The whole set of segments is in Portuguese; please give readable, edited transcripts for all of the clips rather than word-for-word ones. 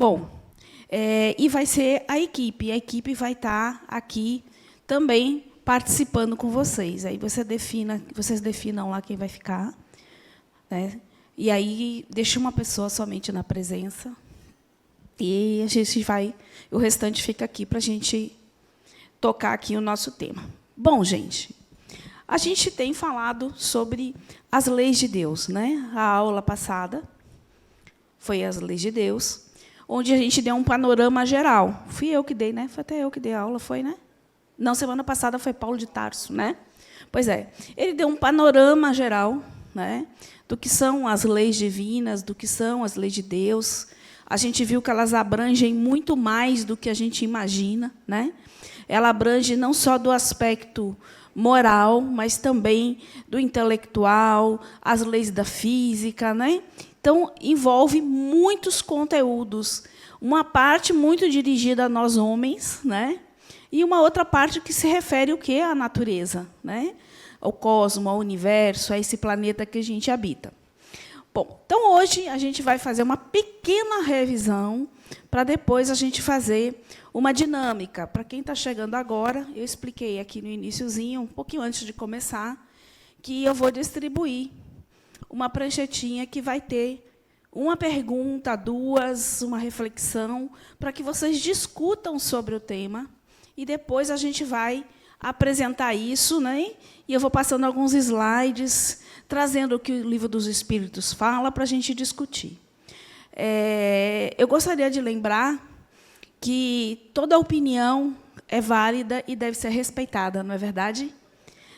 Bom, e vai ser a equipe. A equipe vai estar aqui também participando com vocês. Aí vocês definam lá quem vai ficar, né? E aí deixa uma pessoa somente na presença. E a gente vai, o restante fica aqui para a gente tocar aqui o nosso tema. Bom, gente, a gente tem falado sobre as leis de Deus, né? A aula passada foi as leis de Deus, onde a gente deu um panorama geral. Fui eu que dei, né? Foi até eu que dei a aula, foi, né? Não, semana passada foi Paulo de Tarso, né? Pois é, ele deu um panorama geral, né, do que são as leis divinas, do que são as leis de Deus. A gente viu que elas abrangem muito mais do que a gente imagina, né? Ela abrange não só do aspecto moral, mas também do intelectual, as leis da física, né? Então, envolve muitos conteúdos. Uma parte muito dirigida a nós homens, né? E uma outra parte que se refere o quê? À natureza, né? Ao cosmos, ao universo, a esse planeta que a gente habita. Bom, então, hoje, a gente vai fazer uma pequena revisão para depois a gente fazer uma dinâmica. Para quem está chegando agora, eu expliquei aqui no iniciozinho, um pouquinho antes de começar, que eu vou distribuir uma pranchetinha que vai ter uma pergunta, duas, uma reflexão, para que vocês discutam sobre o tema, e depois a gente vai apresentar isso, né? E eu vou passando alguns slides, trazendo o que o Livro dos Espíritos fala para a gente discutir. Eu gostaria de lembrar que toda opinião é válida e deve ser respeitada, não é verdade?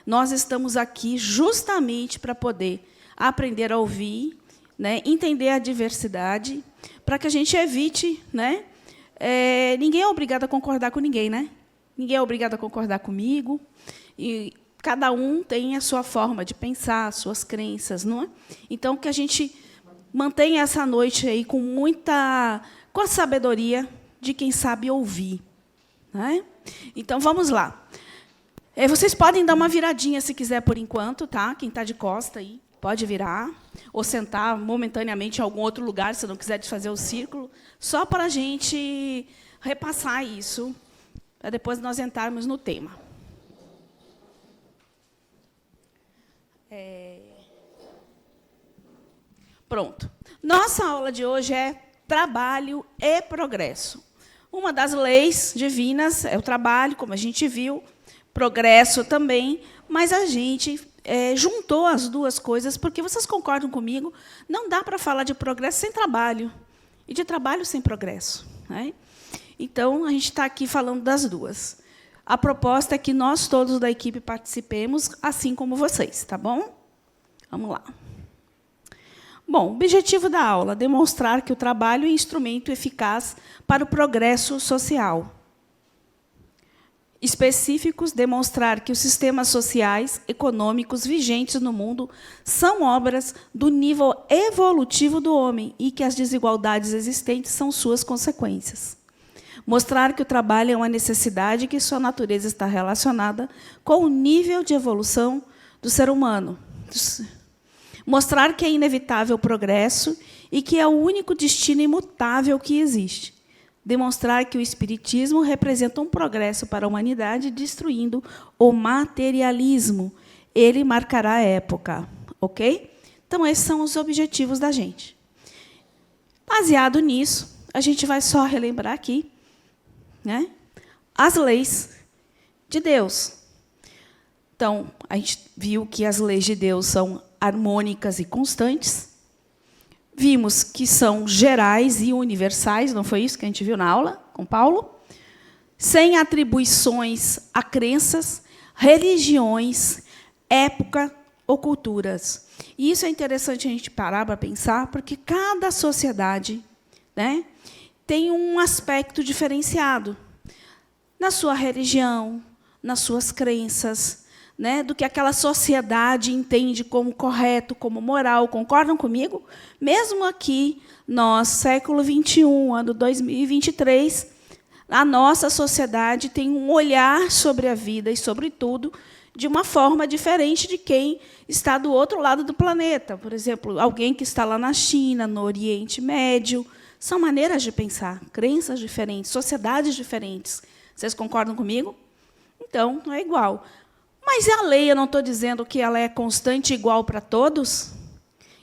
Nós estamos aqui justamente para poder aprender a ouvir, né, entender a diversidade, para que a gente evite, né? Ninguém é obrigado a concordar com ninguém, né? Ninguém é obrigado a concordar comigo, e cada um tem a sua forma de pensar, as suas crenças, não é? Então, que a gente mantenha essa noite aí com a sabedoria de quem sabe ouvir, né? Então, vamos lá. Vocês podem dar uma viradinha, se quiser, por enquanto, tá? Quem está de costa aí, pode virar, ou sentar momentaneamente em algum outro lugar, se não quiser desfazer o círculo, só para a gente repassar isso, para depois nós entrarmos no tema. Pronto. Nossa aula de hoje é trabalho e progresso. Uma das leis divinas é o trabalho, como a gente viu, progresso também, mas a gente juntou as duas coisas, porque vocês concordam comigo, não dá para falar de progresso sem trabalho, e de trabalho sem progresso, né? Então, a gente está aqui falando das duas. A proposta é que nós todos da equipe participemos, assim como vocês, tá bom? Vamos lá. Bom, o objetivo da aula é demonstrar que o trabalho é instrumento eficaz para o progresso social. Específicos, demonstrar que os sistemas sociais, econômicos vigentes no mundo são obras do nível evolutivo do homem e que as desigualdades existentes são suas consequências. Mostrar que o trabalho é uma necessidade e que sua natureza está relacionada com o nível de evolução do ser humano. Mostrar que é inevitável o progresso e que é o único destino imutável que existe. Demonstrar que o espiritismo representa um progresso para a humanidade, destruindo o materialismo. Ele marcará a época. Ok? Então, esses são os objetivos da gente. Baseado nisso, a gente vai só relembrar aqui, né, as leis de Deus. Então, a gente viu que as leis de Deus são harmônicas e constantes. Vimos que são gerais e universais, não foi isso que a gente viu na aula com Paulo? Sem atribuições a crenças, religiões, época ou culturas. E isso é interessante a gente parar para pensar, porque cada sociedade, né, tem um aspecto diferenciado na sua religião, nas suas crenças, né, do que aquela sociedade entende como correto, como moral. Concordam comigo? Mesmo aqui, nós, século XXI, ano 2023, a nossa sociedade tem um olhar sobre a vida e sobre tudo de uma forma diferente de quem está do outro lado do planeta. Por exemplo, alguém que está lá na China, no Oriente Médio, São maneiras de pensar, crenças diferentes, sociedades diferentes. Vocês concordam comigo? Então, não é igual. Mas a lei, eu não estou dizendo que ela é constante e igual para todos?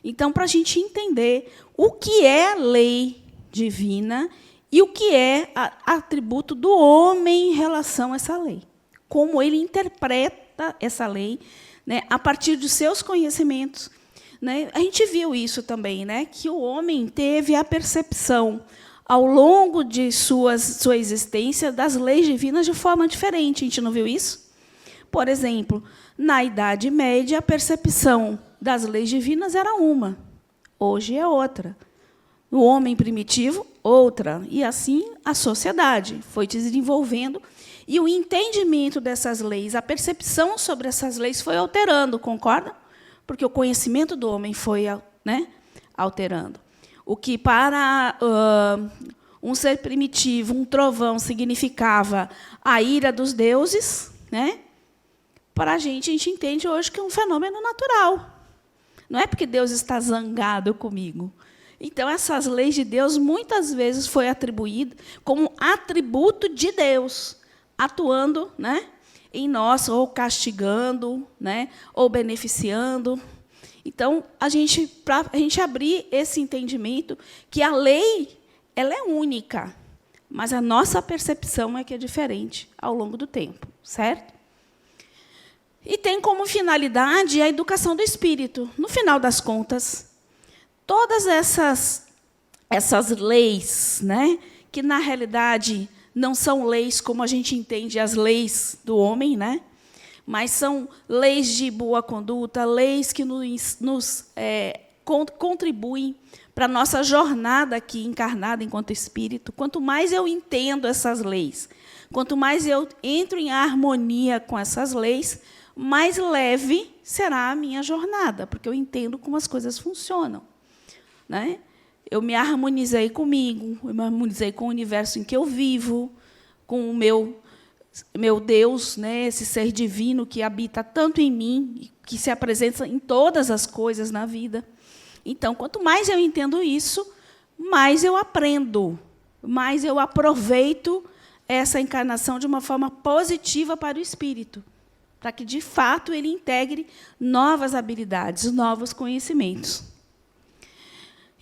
Então, para a gente entender o que é lei divina e o que é atributo do homem em relação a essa lei. Como ele interpreta essa lei, né, a partir dos seus conhecimentos. Né? A gente viu isso também, né, que o homem teve a percepção, ao longo de sua existência, das leis divinas de forma diferente. A gente não viu isso? Por exemplo, na Idade Média, a percepção das leis divinas era uma, hoje é outra. No homem primitivo, outra. E assim a sociedade foi se desenvolvendo e o entendimento dessas leis, a percepção sobre essas leis foi alterando, concorda? Porque o conhecimento do homem foi, né, alterando. O que para um ser primitivo, um trovão, significava a ira dos deuses, né? Para a gente entende hoje que é um fenômeno natural. Não é porque Deus está zangado comigo. Então, essas leis de Deus, muitas vezes, foi atribuído como atributo de Deus, atuando, né, em nós, ou castigando, né, ou beneficiando. Então, para a gente abrir esse entendimento que a lei ela é única, mas a nossa percepção é que é diferente ao longo do tempo, certo? E tem como finalidade a educação do espírito. No final das contas, todas essas leis, né, que, na realidade, não são leis como a gente entende as leis do homem, né, mas são leis de boa conduta, leis que nos contribuem para a nossa jornada aqui encarnada enquanto espírito. Quanto mais eu entendo essas leis, quanto mais eu entro em harmonia com essas leis, mais leve será a minha jornada, porque eu entendo como as coisas funcionam. Né? Eu me harmonizei comigo, eu me harmonizei com o universo em que eu vivo, com o meu Deus, né? Esse ser divino que habita tanto em mim, que se apresenta em todas as coisas na vida. Então, quanto mais eu entendo isso, mais eu aprendo, mais eu aproveito essa encarnação de uma forma positiva para o espírito, para que, de fato, ele integre novas habilidades, novos conhecimentos.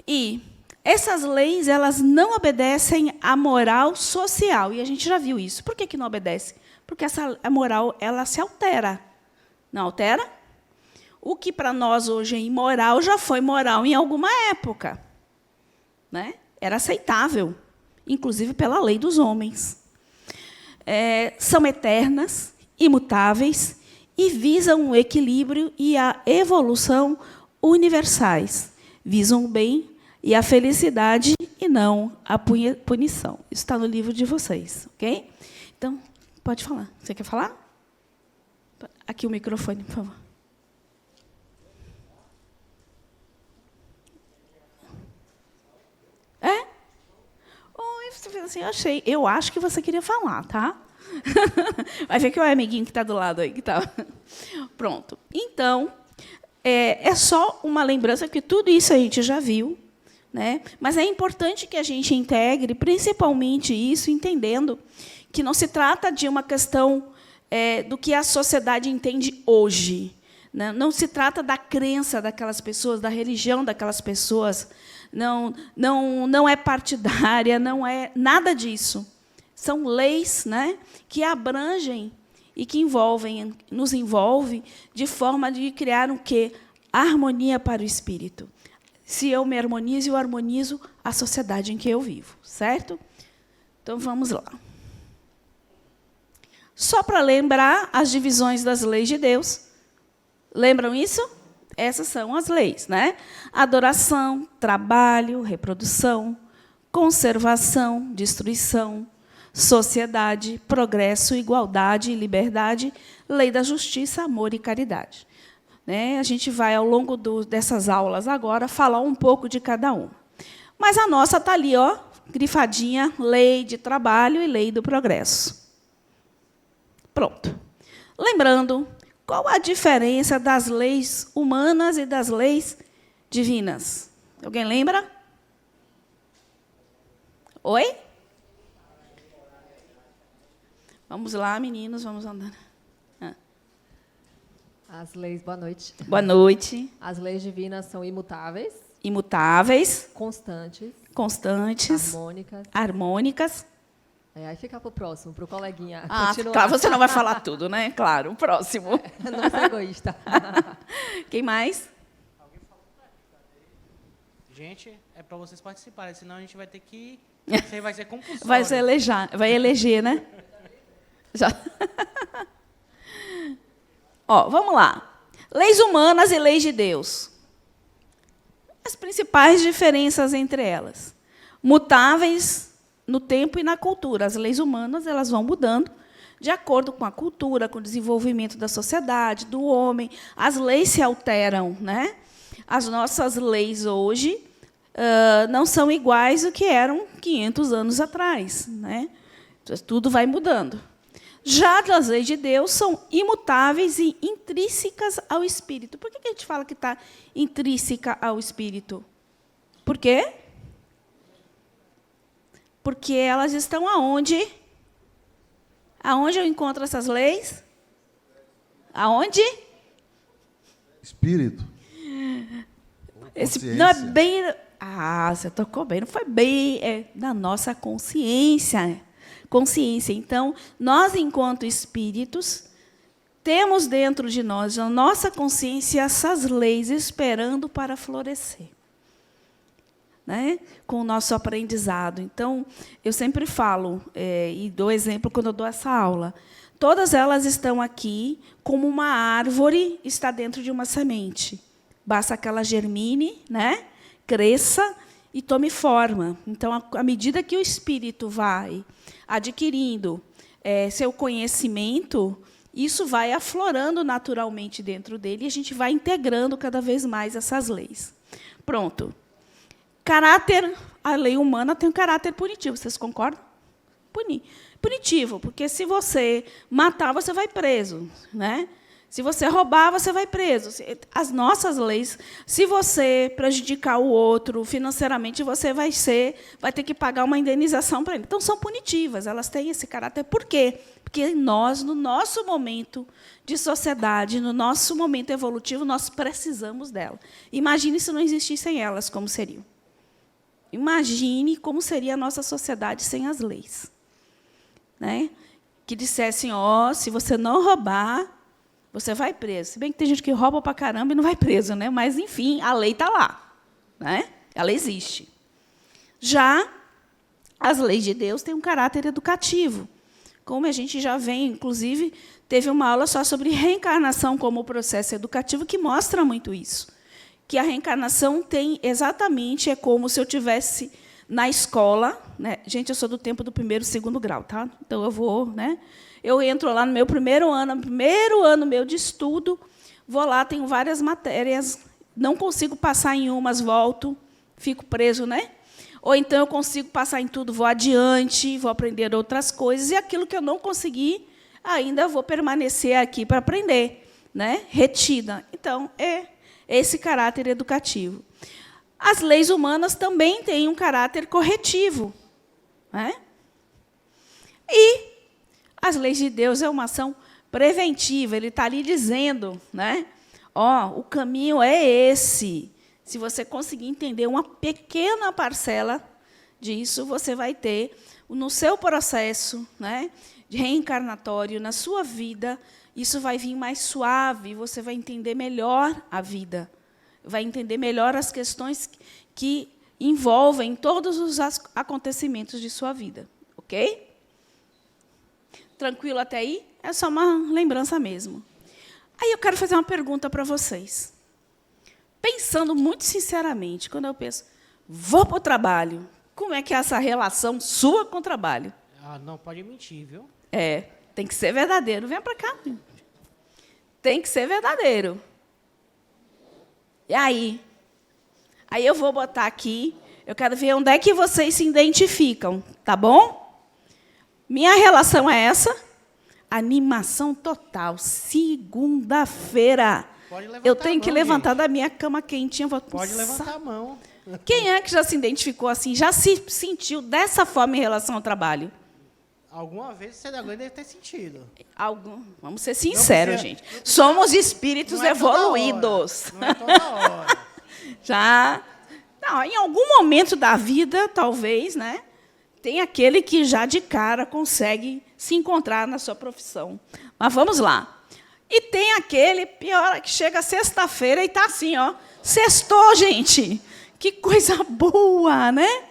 E essas leis elas não obedecem à moral social, e a gente já viu isso. Por que não obedece? Porque a moral ela se altera. Não altera? O que para nós hoje é imoral já foi moral em alguma época. Né? Era aceitável, inclusive pela lei dos homens. São eternas, imutáveis e visam o equilíbrio e a evolução universais. Visam o bem e a felicidade e não a punição. Isso está no livro de vocês, ok? Então, pode falar. Você quer falar? Aqui o microfone, por favor. É? Oi, você fez assim, eu acho que você queria falar, tá? Vai ver que é o amiguinho que está do lado aí. Que tá. Pronto. Então, é só uma lembrança que tudo isso a gente já viu, né? Mas é importante que a gente integre, principalmente isso, entendendo que não se trata de uma questão do que a sociedade entende hoje. Né? Não se trata da crença daquelas pessoas, da religião daquelas pessoas. Não é partidária, não é nada disso. São leis, né, que abrangem e que nos envolvem de forma de criar o quê? Harmonia para o espírito. Se eu me harmonizo, eu harmonizo a sociedade em que eu vivo, certo? Então, vamos lá. Só para lembrar as divisões das leis de Deus. Lembram isso? Essas são as leis, né? Adoração, trabalho, reprodução, conservação, destruição, sociedade, progresso, igualdade e liberdade, lei da justiça, amor e caridade. Né? A gente vai, ao longo dessas aulas agora, falar um pouco de cada uma. Mas a nossa está ali, ó, grifadinha, lei de trabalho e lei do progresso. Pronto. Lembrando, qual a diferença das leis humanas e das leis divinas? Alguém lembra? Oi? Vamos lá, meninos, vamos andando. As leis, boa noite. Boa noite. As leis divinas são imutáveis, Imutáveis, constantes, constantes, harmônicas. Aí fica para o próximo, para o coleguinha. Claro, você não vai falar tudo, né? Claro, o próximo. Não sou egoísta. Quem mais? Gente, é para vocês participarem, senão a gente vai ter que... Você vai ser compulsório. Vai eleger, né? Já. Ó, vamos lá. Leis humanas e leis de Deus. As principais diferenças entre elas. Mutáveis no tempo e na cultura. As leis humanas elas vão mudando de acordo com a cultura, com o desenvolvimento da sociedade, do homem. As leis se alteram, né? As nossas leis hoje não são iguais ao que eram 500 anos atrás, né? Tudo vai mudando. Já as leis de Deus são imutáveis e intrínsecas ao Espírito. Por que a gente fala que está intrínseca ao Espírito? Por quê? Porque elas estão aonde? Aonde eu encontro essas leis? Aonde? Espírito. Não é bem... você tocou bem. Não foi bem... É na nossa consciência. Consciência. Então, nós, enquanto espíritos, temos dentro de nós, na nossa consciência, essas leis esperando para florescer, né? Com o nosso aprendizado. Então, eu sempre falo, e dou exemplo quando eu dou essa aula, todas elas estão aqui como uma árvore está dentro de uma semente. Basta que ela germine, né? Cresça e tome forma. Então, à medida que o espírito vai adquirindo seu conhecimento, isso vai aflorando naturalmente dentro dele e a gente vai integrando cada vez mais essas leis. Pronto. Caráter, a lei humana tem um caráter punitivo, vocês concordam? Punitivo, porque se você matar, você vai preso, né? Se você roubar, você vai preso. As nossas leis, se você prejudicar o outro financeiramente, você vai ter que pagar uma indenização para ele. Então, são punitivas, elas têm esse caráter. Por quê? Porque nós, no nosso momento de sociedade, no nosso momento evolutivo, nós precisamos dela. Imagine se não existissem elas, como seriam. Imagine como seria a nossa sociedade sem as leis, né? Que dissessem, se você não roubar, você vai preso. Se bem que tem gente que rouba para caramba e não vai preso, né? Mas, enfim, a lei está lá, né? Ela existe. Já as leis de Deus têm um caráter educativo. Como a gente já vem, inclusive, teve uma aula só sobre reencarnação como processo educativo, que mostra muito isso. Que a reencarnação tem exatamente, é como se eu tivesse na escola, né? Gente, eu sou do tempo do 1º e 2º grau, tá? Então eu vou, né? Eu entro lá no meu primeiro ano meu de estudo, vou lá, tenho várias matérias, não consigo passar em umas, volto, fico preso, né? Ou então eu consigo passar em tudo, vou adiante, vou aprender outras coisas, e aquilo que eu não consegui, ainda vou permanecer aqui para aprender, né? Retida. Então, é esse caráter educativo. As leis humanas também têm um caráter corretivo, né? E as leis de Deus é uma ação preventiva. Ele está ali dizendo, né? O caminho é esse. Se você conseguir entender uma pequena parcela disso, você vai ter, no seu processo, né, de reencarnatório, na sua vida, isso vai vir mais suave, você vai entender melhor a vida, vai entender melhor as questões que envolvem todos os acontecimentos de sua vida. Ok? Tranquilo até aí? É só uma lembrança mesmo. Aí eu quero fazer uma pergunta para vocês. Pensando muito sinceramente, quando eu penso, vou para o trabalho, como é que é essa relação sua com o trabalho? Não pode mentir, viu? Tem que ser verdadeiro. Vem para cá. Tem que ser verdadeiro. E aí? Aí eu vou botar aqui, eu quero ver onde é que vocês se identificam, tá bom? Minha relação é essa. Animação total. Segunda-feira. Eu tenho que levantar da minha cama quentinha. Pode levantar a mão. Quem é que já se identificou assim, já se sentiu dessa forma em relação ao trabalho? Alguma vez você deve ter sentido. Vamos ser sinceros, Não, gente. Somos espíritos Não é toda evoluídos. hora, não é toda hora. Já. Não, em algum momento da vida, talvez, né? Tem aquele que já de cara consegue se encontrar na sua profissão. Mas vamos lá. E tem aquele, pior, que chega sexta-feira e está assim, ó. Sextou, gente. Que coisa boa, né?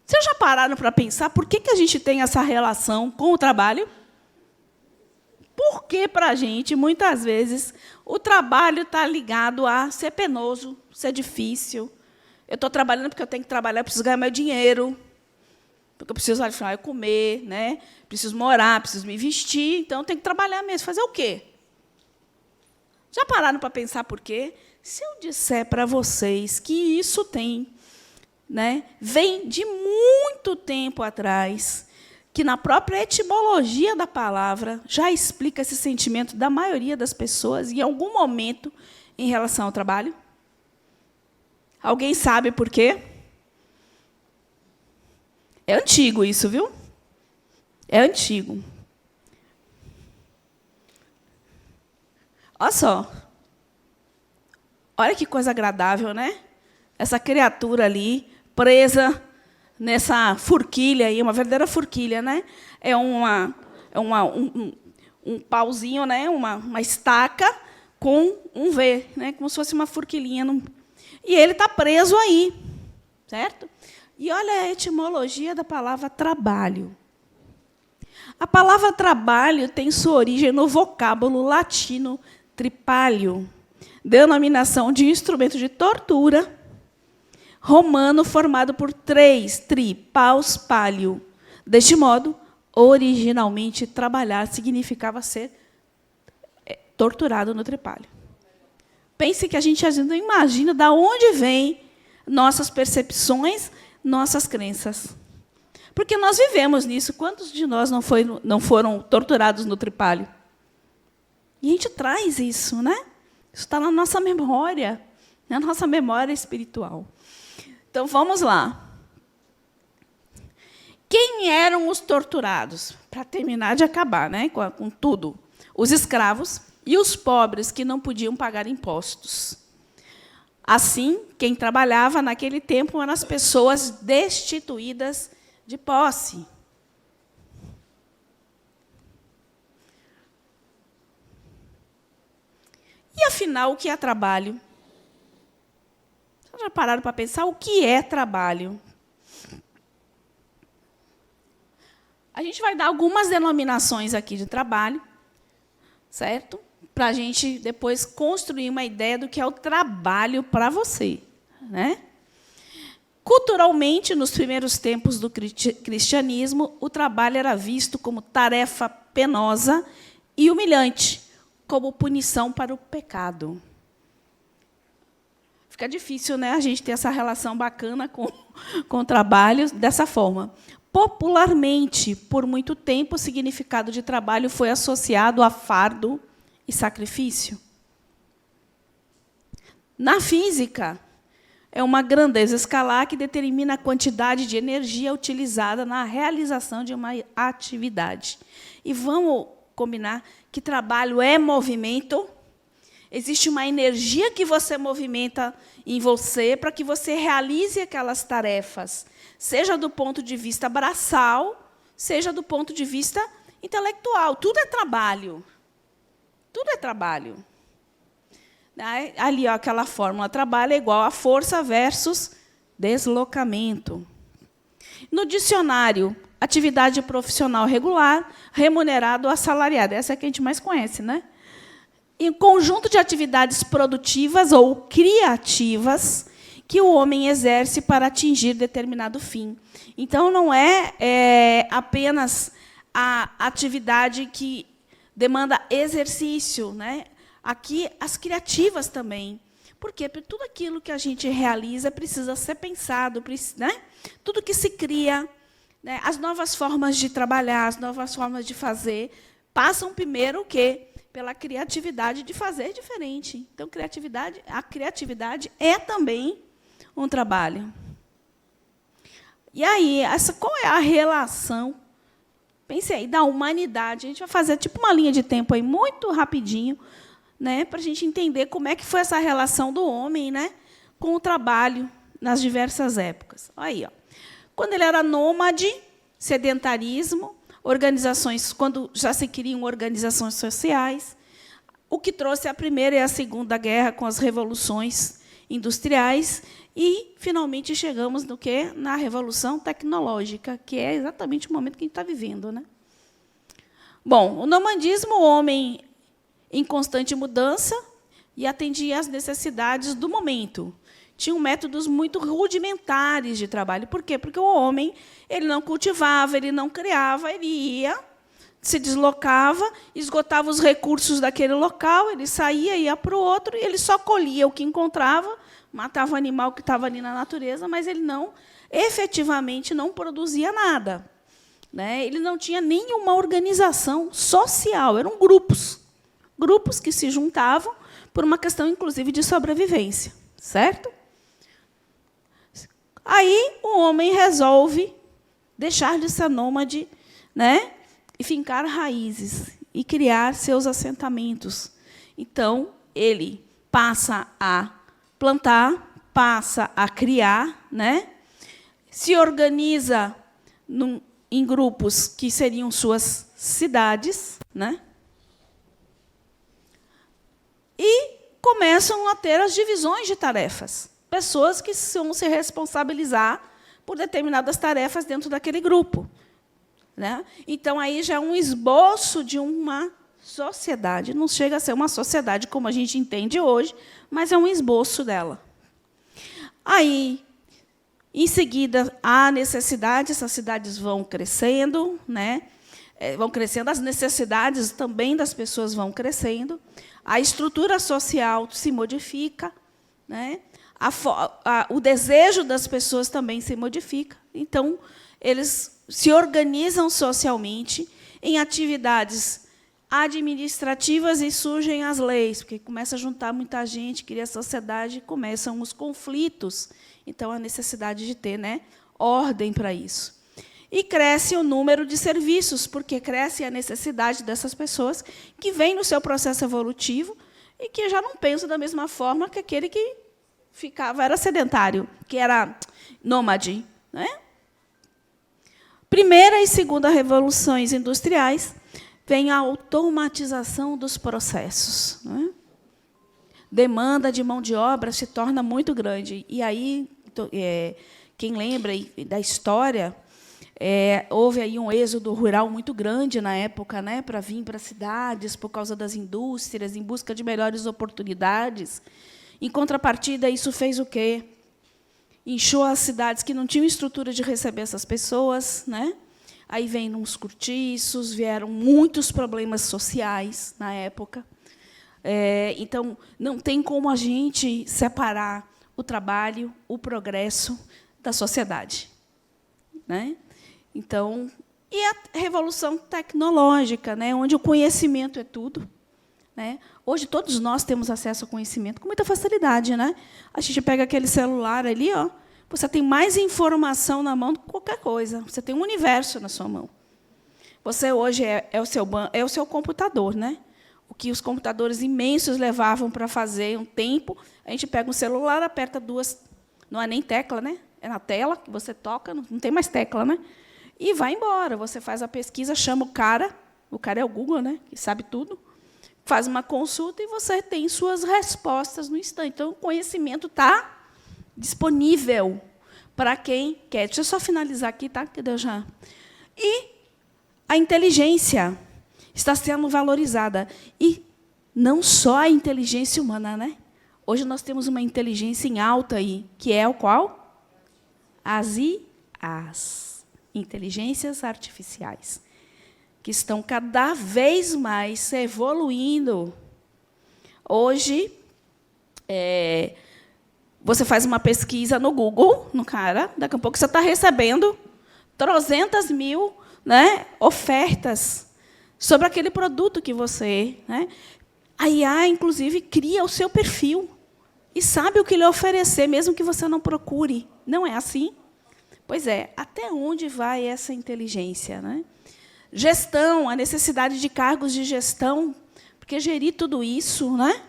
Vocês já pararam para pensar por que a gente tem essa relação com o trabalho? Porque, para a gente, muitas vezes, o trabalho está ligado a ser penoso, ser difícil. Eu estou trabalhando porque eu tenho que trabalhar, eu preciso ganhar meu dinheiro, porque eu preciso, afinal, comer, né? Preciso morar, preciso me vestir, então eu tenho que trabalhar mesmo. Fazer o quê? Já pararam para pensar por quê? Se eu disser para vocês que isso vem de muito tempo atrás, que na própria etimologia da palavra já explica esse sentimento da maioria das pessoas em algum momento em relação ao trabalho? Alguém sabe por quê? É antigo isso, viu? É antigo. Olha só. Olha que coisa agradável, né? Essa criatura ali, presa nessa forquilha aí, uma verdadeira forquilha, né? É um pauzinho, né? Uma estaca com um V, né? Como se fosse uma forquilhinha. E ele está preso aí, certo? E olha a etimologia da palavra trabalho. A palavra trabalho tem sua origem no vocábulo latino tripalho, denominação de instrumento de tortura romano formado por 3, paus, palio. Deste modo, originalmente, trabalhar significava ser torturado no tripalho. Pense que a gente não imagina de onde vêm nossas percepções, nossas crenças. Porque nós vivemos nisso. Quantos de nós não foram torturados no tripalho? E a gente traz isso, né? Isso está na nossa memória espiritual. Então, vamos lá. Quem eram os torturados? Para terminar de acabar, né, com tudo. Os escravos e os pobres que não podiam pagar impostos. Assim, quem trabalhava naquele tempo eram as pessoas destituídas de posse. E, afinal, o que é trabalho? Vocês já pararam para pensar o que é trabalho? A gente vai dar algumas denominações aqui de trabalho, certo? Para a gente depois construir uma ideia do que é o trabalho para você, né? Culturalmente, nos primeiros tempos do cristianismo, o trabalho era visto como tarefa penosa e humilhante, como punição para o pecado. Fica difícil, né, a gente ter essa relação bacana com o trabalho dessa forma. Popularmente, por muito tempo, o significado de trabalho foi associado a fardo e sacrifício. Na física, é uma grandeza escalar que determina a quantidade de energia utilizada na realização de uma atividade. E vamos combinar que trabalho é movimento. Existe uma energia que você movimenta em você para que você realize aquelas tarefas, seja do ponto de vista braçal, seja do ponto de vista intelectual. Tudo é trabalho. Tudo é trabalho. Ali, ó, aquela fórmula trabalho é igual a força versus deslocamento. No dicionário, atividade profissional regular, remunerado ou assalariado. Essa é a que a gente mais conhece, né? E um conjunto de atividades produtivas ou criativas que o homem exerce para atingir determinado fim. Então, não é apenas a atividade que demanda exercício, né? Aqui, as criativas também. Por quê? Porque tudo aquilo que a gente realiza precisa ser pensado, né? Tudo que se cria, né? As novas formas de trabalhar, as novas formas de fazer, passam primeiro o quê? Pela criatividade de fazer diferente. Então, a criatividade é também um trabalho. E aí, qual é a relação, pense aí, da humanidade? A gente vai fazer tipo uma linha de tempo aí, muito rapidinho, né, para a gente entender como é que foi essa relação do homem, né, com o trabalho nas diversas épocas. Aí, ó. Quando ele era nômade, sedentarismo, organizações, quando já se criam organizações sociais, o que trouxe a Primeira e a Segunda Guerra com as revoluções industriais, e, finalmente, chegamos no quê? Na Revolução Tecnológica, que é exatamente o momento que a gente está vivendo, né? Bom, o nomadismo, o homem em constante mudança, e atendia às necessidades do momento. Tinham métodos muito rudimentares de trabalho. Por quê? Porque o homem ele não cultivava, ele não criava, ele ia, se deslocava, esgotava os recursos daquele local, ele saía, ia para o outro, e ele só colhia o que encontrava, matava o animal que estava ali na natureza, mas ele não, efetivamente, não produzia nada. Né? Ele não tinha nenhuma organização social, eram grupos. Grupos que se juntavam por uma questão, inclusive, de sobrevivência. Certo? Aí o homem resolve deixar de ser nômade, né, e fincar raízes e criar seus assentamentos. Então, ele passa a plantar, passa a criar, né, se organiza em grupos que seriam suas cidades, né, e começam a ter as divisões de tarefas. Pessoas que vão se responsabilizar por determinadas tarefas dentro daquele grupo. Né? Então, aí já é um esboço de uma sociedade. Não chega a ser uma sociedade como a gente entende hoje, mas é um esboço dela. Aí, em seguida, há necessidade, essas cidades vão crescendo, né? Vão crescendo, as necessidades também das pessoas vão crescendo, a estrutura social se modifica, né? O desejo das pessoas também se modifica. Então, eles se organizam socialmente em atividades administrativas e surgem as leis, porque começa a juntar muita gente, cria sociedade, começam os conflitos. Então, a necessidade de ter, né, ordem para isso. E cresce o número de serviços, porque cresce a necessidade dessas pessoas que vêm no seu processo evolutivo e que já não pensam da mesma forma que aquele que era sedentário, que era nômade. Né? Primeira e segunda revoluções industriais, vem a automatização dos processos. Né? Demanda de mão de obra se torna muito grande. E aí, quem lembra da história, houve aí um êxodo rural muito grande na época, né, para vir para as cidades por causa das indústrias, em busca de melhores oportunidades. Em contrapartida, isso fez o quê? Inchou as cidades que não tinham estrutura de receber essas pessoas. Né? Aí vêm uns cortiços, vieram muitos problemas sociais na época. Então, não tem como a gente separar o trabalho, o progresso da sociedade. Né? Então, e a revolução tecnológica, né, onde o conhecimento é tudo. Né? Hoje, todos nós temos acesso ao conhecimento com muita facilidade. Né? A gente pega aquele celular ali, ó, você tem mais informação na mão do que qualquer coisa. Você tem um universo na sua mão. Você, hoje, é o seu computador. Né? O que os computadores imensos levavam para fazer um tempo, a gente pega um celular, aperta duas... Não é nem tecla, né? É na tela que você toca, não tem mais tecla, né? E vai embora. Você faz a pesquisa, chama o cara é o Google, né? Que sabe tudo, faz uma consulta e você tem suas respostas no instante. Então, o conhecimento está disponível para quem quer. Deixa eu só finalizar aqui, tá? Que eu já... E a inteligência está sendo valorizada. E não só a inteligência humana, né? Hoje nós temos uma inteligência em alta aí, que é o qual? As IAs, inteligências artificiais, que estão cada vez mais evoluindo. Hoje, você faz uma pesquisa no Google, no cara, daqui a pouco você está recebendo 300 mil, né, ofertas sobre aquele produto que você... Né? A IA, inclusive, cria o seu perfil. e sabe o que lhe oferecer, mesmo que você não procure. Não é assim? Pois é, até onde vai essa inteligência, né? Gestão, a necessidade de cargos de gestão, porque gerir tudo isso, né?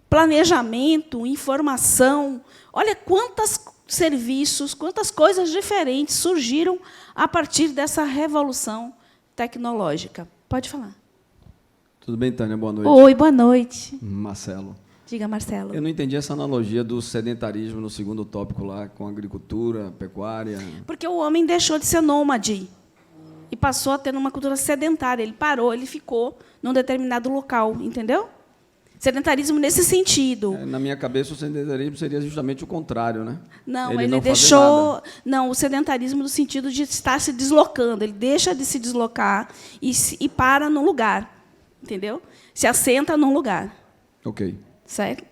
Planejamento, informação. Olha quantos serviços, quantas coisas diferentes surgiram a partir dessa revolução tecnológica. Pode falar. Tudo bem, Tânia? Boa noite. Oi, boa noite. Marcelo. Diga, Marcelo. Eu não entendi essa analogia do sedentarismo no segundo tópico lá, com agricultura, pecuária. Porque o homem deixou de ser nômade e passou a ter uma cultura sedentária. Ele parou, ele ficou num determinado local, entendeu? Sedentarismo nesse sentido. Na minha cabeça, o sedentarismo seria justamente o contrário, né? Não, ele não fazer deixou... nada. Não, o sedentarismo no sentido de estar se deslocando. Ele deixa de se deslocar e para num lugar, entendeu? Se assenta num lugar. Ok. Certo?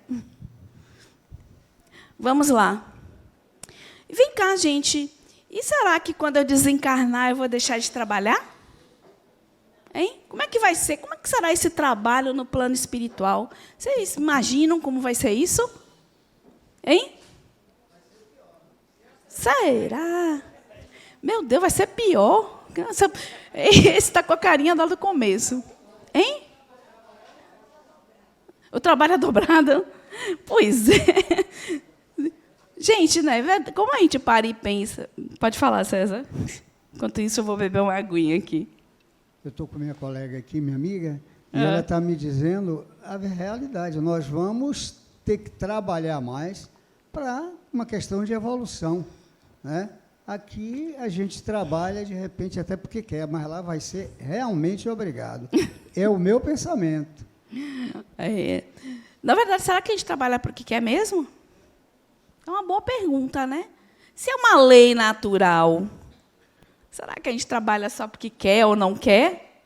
Vamos lá. Vem cá, gente. E será que quando eu desencarnar eu vou deixar de trabalhar? Hein? Como é que vai ser? Como é que será esse trabalho no plano espiritual? Vocês imaginam como vai ser isso? Hein? Será? Meu Deus, vai ser pior. Esse está com a carinha lá do começo. Hein? O trabalho é dobrado? Pois é. Gente, né? Como a gente para e pensa... Pode falar, César. Enquanto isso, eu vou beber uma aguinha aqui. Eu estou com minha colega aqui, minha amiga, e ela está me dizendo a realidade. Nós vamos ter que trabalhar mais para uma questão de evolução, né? Aqui a gente trabalha, de repente, até porque quer, mas lá vai ser realmente obrigado. É o meu pensamento. É. Na verdade, será que a gente trabalha porque quer mesmo? É uma boa pergunta, né? Se é uma lei natural, será que a gente trabalha só porque quer ou não quer?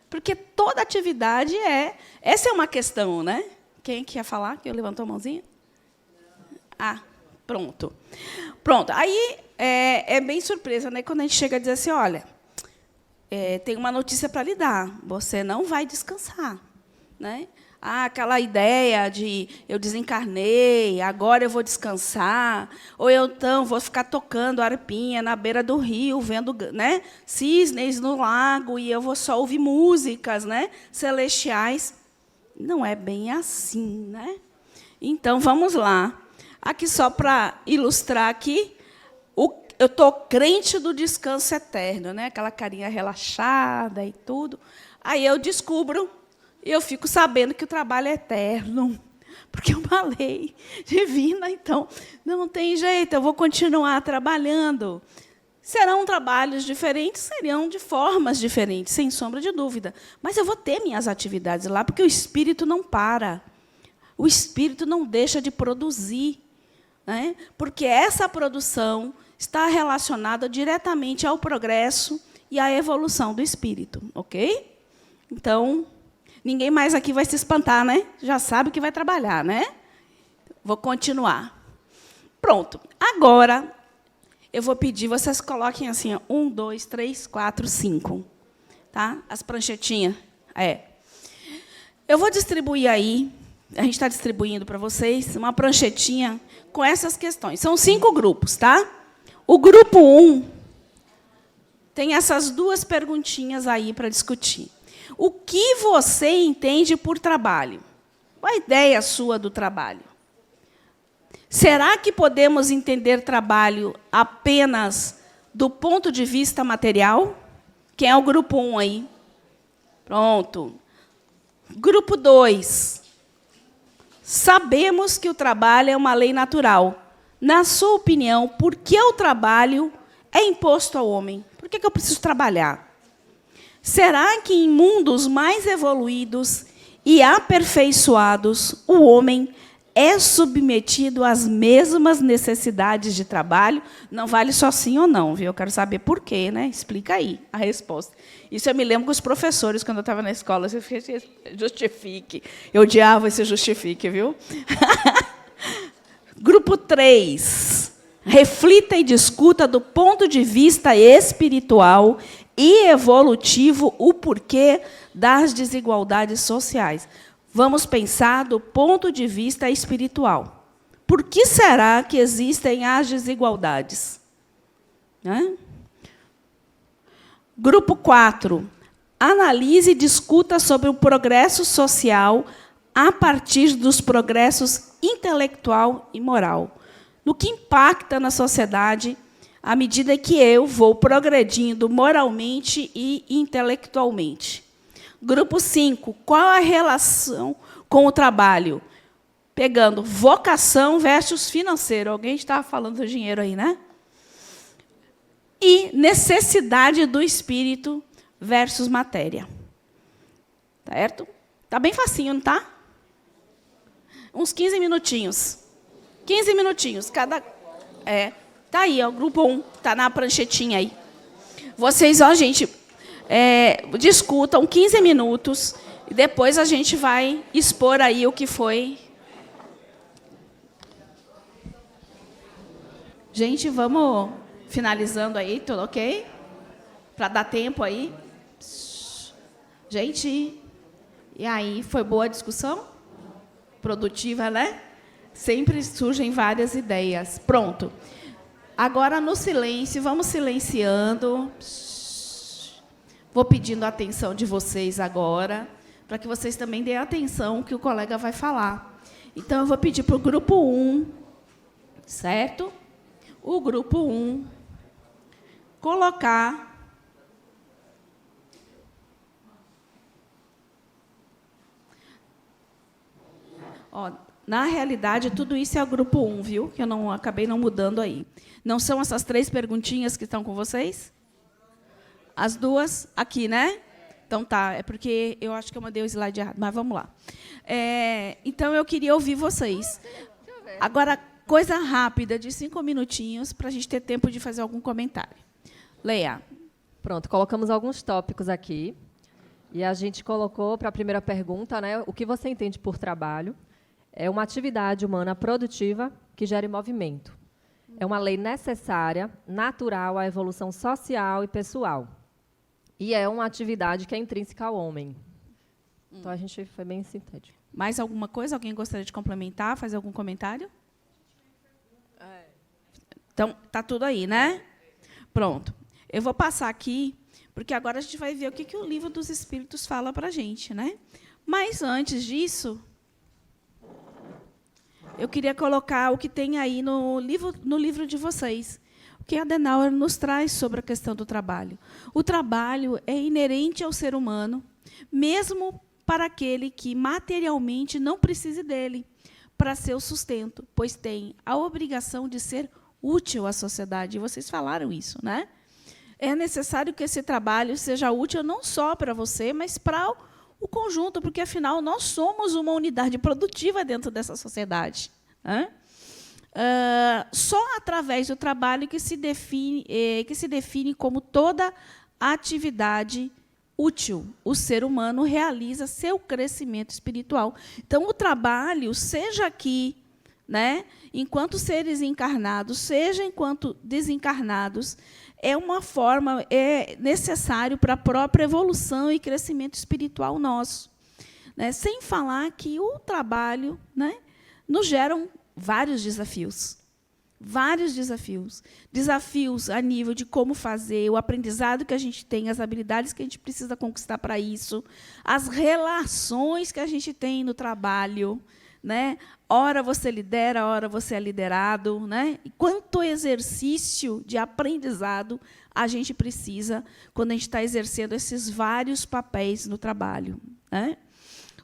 Porque toda atividade é... Essa é uma questão, né? Quem quer falar? Quem levantou a mãozinha? Ah, pronto. Pronto. Aí é bem surpresa, né? Quando a gente chega a dizer assim, olha, tem uma notícia para lhe dar. Você não vai descansar, né? Ah, aquela ideia de eu desencarnei, agora eu vou descansar, ou eu então vou ficar tocando arpinha na beira do rio, vendo, né, cisnes no lago, e eu vou só ouvir músicas, né, celestiais. Não é bem assim, né? Então, vamos lá. Aqui, só para ilustrar aqui, eu estou crente do descanso eterno, né? Aquela carinha relaxada e tudo. Aí eu descubro... E eu fico sabendo que o trabalho é eterno, porque é uma lei divina, então não tem jeito, eu vou continuar trabalhando. Serão trabalhos diferentes, seriam de formas diferentes, sem sombra de dúvida. Mas eu vou ter minhas atividades lá, porque o espírito não para. O espírito não deixa de produzir, né? Porque essa produção está relacionada diretamente ao progresso e à evolução do espírito, ok? Então... Ninguém mais aqui vai se espantar, né? Já sabe que vai trabalhar, né? Vou continuar. Pronto. Agora, eu vou pedir, vocês coloquem assim, 1, 2, 3, 4, 5. Tá? As pranchetinhas. Eu vou distribuir aí, a gente está distribuindo para vocês, uma pranchetinha com essas questões. São 5 grupos, tá? O grupo 1 tem essas 2 perguntinhas aí para discutir. O que você entende por trabalho? Qual a ideia sua do trabalho? Será que podemos entender trabalho apenas do ponto de vista material? Quem é o grupo 1 aí? Pronto. Grupo 2. Sabemos que o trabalho é uma lei natural. Na sua opinião, por que o trabalho é imposto ao homem? Por que eu preciso trabalhar? Será que em mundos mais evoluídos e aperfeiçoados, o homem é submetido às mesmas necessidades de trabalho? Não vale só sim ou não, viu? Eu quero saber por quê, né? Explica aí a resposta. Isso eu me lembro com os professores, quando eu estava na escola, você fez justifique. Eu odiava esse justifique, viu? Grupo 3. Reflita e discuta do ponto de vista espiritual e evolutivo o porquê das desigualdades sociais. Vamos pensar do ponto de vista espiritual. Por que será que existem as desigualdades? Né? Grupo 4. Analise e discuta sobre o progresso social a partir dos progressos intelectual e moral. No que impacta na sociedade à medida que eu vou progredindo moralmente e intelectualmente. Grupo 5. Qual a relação com o trabalho? Pegando vocação versus financeiro. Alguém estava falando do dinheiro aí, né? E necessidade do espírito versus matéria. Certo? Tá bem facinho, não tá? Uns 15 minutinhos. 15 minutinhos. Cada... Tá aí, ó, o grupo 1. Tá na pranchetinha aí. Vocês, ó, gente, discutam 15 minutos e depois a gente vai expor aí o que foi. Gente, vamos finalizando aí, tudo ok? Para dar tempo aí. Gente, e aí, foi boa a discussão? Produtiva, né? Sempre surgem várias ideias. Pronto. Agora, no silêncio, vamos silenciando. Vou pedindo a atenção de vocês agora, para que vocês também deem atenção ao que o colega vai falar. Então, eu vou pedir para o grupo 1, certo? O grupo 1 colocar... Ó, na realidade, tudo isso é o grupo 1, viu? Que eu acabei não mudando aí. Não são essas 3 perguntinhas que estão com vocês? As 2 aqui, né? Então, tá. É porque eu acho que eu mandei o slide errado, mas vamos lá. Então, eu queria ouvir vocês. Agora, coisa rápida, de 5 minutinhos, para a gente ter tempo de fazer algum comentário. Leia. Pronto, colocamos alguns tópicos aqui. E a gente colocou, para a primeira pergunta, né, o que você entende por trabalho? É uma atividade humana produtiva que gere movimento. É uma lei necessária, natural à evolução social e pessoal. E é uma atividade que é intrínseca ao homem. Então, a gente foi bem sintético. Mais alguma coisa? Alguém gostaria de complementar, fazer algum comentário? Então, está tudo aí, né? Pronto. Eu vou passar aqui, porque agora a gente vai ver o que o Livro dos Espíritos fala para a gente, né? Mas, antes disso, eu queria colocar o que tem aí no livro de vocês, o que Adenauer nos traz sobre a questão do trabalho. O trabalho é inerente ao ser humano, mesmo para aquele que materialmente não precise dele para seu sustento, pois tem a obrigação de ser útil à sociedade. E vocês falaram isso, né? É necessário que esse trabalho seja útil não só para você, mas para o conjunto, porque, afinal, nós somos uma unidade produtiva dentro dessa sociedade. Né? Só através do trabalho que se define como toda atividade útil o ser humano realiza seu crescimento espiritual. Então, o trabalho, seja aqui, né, enquanto seres encarnados, seja enquanto desencarnados, é uma forma, é necessário para a própria evolução e crescimento espiritual nosso. Né? Sem falar que o trabalho, né, nos geram vários desafios. Vários desafios. Desafios a nível de como fazer, o aprendizado que a gente tem, as habilidades que a gente precisa conquistar para isso, as relações que a gente tem no trabalho. Né? Ora você lidera, ora você é liderado. Né? E quanto exercício de aprendizado a gente precisa quando a gente está exercendo esses vários papéis no trabalho. Né?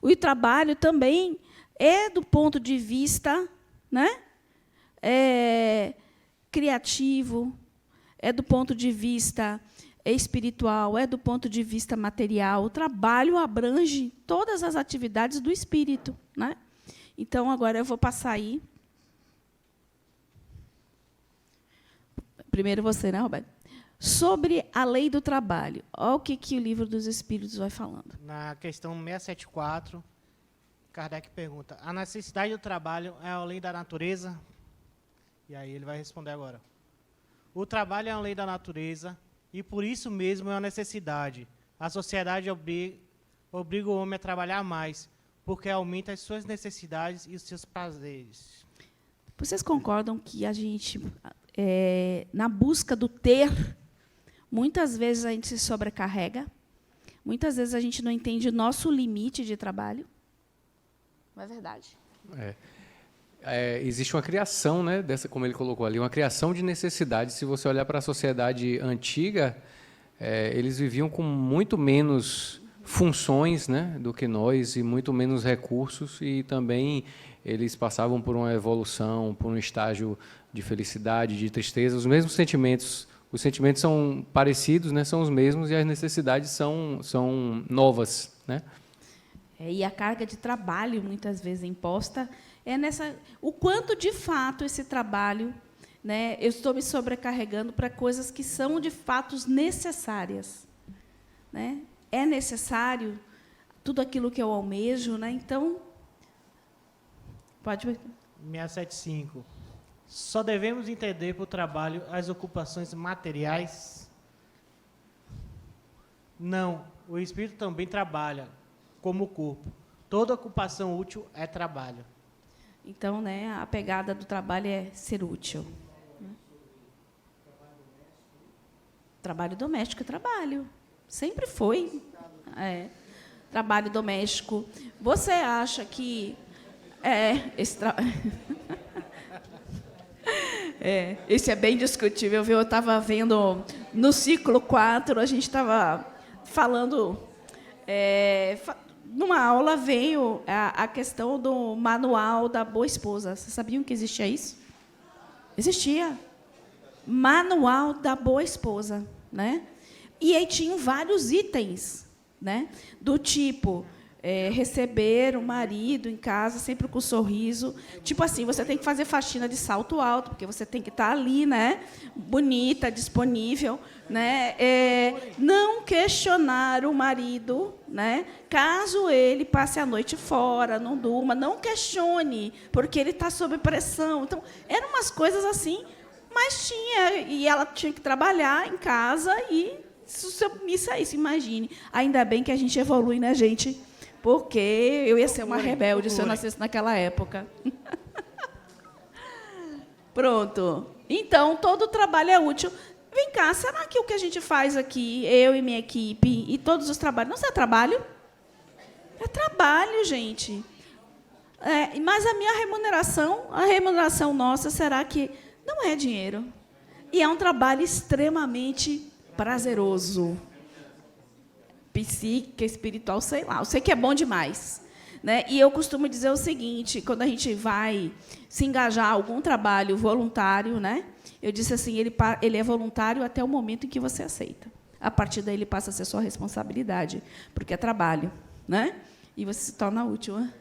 O trabalho também é do ponto de vista, né, criativo, é do ponto de vista espiritual, é do ponto de vista material. O trabalho abrange todas as atividades do espírito. Né? Então, agora eu vou passar aí. Primeiro você, né, Roberto? Sobre a lei do trabalho. Olha o que o Livro dos Espíritos vai falando. Na questão 674, Kardec pergunta: a necessidade do trabalho é a lei da natureza? E aí ele vai responder agora. O trabalho é uma lei da natureza e por isso mesmo é uma necessidade. A sociedade obriga o homem a trabalhar mais, porque aumenta as suas necessidades e os seus prazeres. Vocês concordam que a gente, na busca do ter, muitas vezes a gente se sobrecarrega? Muitas vezes a gente não entende o nosso limite de trabalho? Não é verdade? Existe uma criação, né, dessa, como ele colocou ali, uma criação de necessidades. Se você olhar para a sociedade antiga, eles viviam com muito menos funções, né, do que nós, e muito menos recursos, e também eles passavam por uma evolução, por um estágio de felicidade, de tristeza, os mesmos sentimentos. Os sentimentos são parecidos, né, são os mesmos, e as necessidades são novas, né? E a carga de trabalho, muitas vezes imposta, o quanto, de fato, esse trabalho, né, eu estou me sobrecarregando para coisas que são, de fato, necessárias. Né? É necessário tudo aquilo que eu almejo, né? Então, pode... 675. Só devemos entender por trabalho as ocupações materiais? Não, o espírito também trabalha, como o corpo. Toda ocupação útil é trabalho. Então, né, a pegada do trabalho é ser útil. Trabalho doméstico é trabalho. Sempre foi. Trabalho doméstico. Você acha que esse é bem discutível, viu? Eu estava vendo no ciclo 4, a gente estava falando. Numa aula veio a questão do manual da boa esposa. Vocês sabiam que existia isso? Existia. Manual da boa esposa, né? E aí tinham vários itens, né? Do tipo, receber o marido em casa sempre com sorriso. Tipo assim, você tem que fazer faxina de salto alto, porque você tem que estar ali, né? Bonita, disponível, né? Não questionar o marido, né? Caso ele passe a noite fora, não durma, não questione, porque ele está sob pressão. Então, eram umas coisas assim, mas e ela tinha que trabalhar em casa e isso é isso, imagine. Ainda bem que a gente evolui, né, gente? Porque eu ia ser uma rebelde se eu nascesse naquela época. Pronto. Então, todo trabalho é útil. Vem cá, será que o que a gente faz aqui, eu e minha equipe, e todos os trabalhos, não é trabalho? É trabalho, gente. Mas a minha remuneração, a remuneração nossa, será que não é dinheiro? E é um trabalho extremamente prazeroso. Psíquica, espiritual, sei lá. Eu sei que é bom demais. Né? E eu costumo dizer o seguinte, quando a gente vai se engajar em algum trabalho voluntário, né? Eu disse assim, ele é voluntário até o momento em que você aceita. A partir daí, ele passa a ser sua responsabilidade, porque é trabalho. Né? E você se torna útil. Né?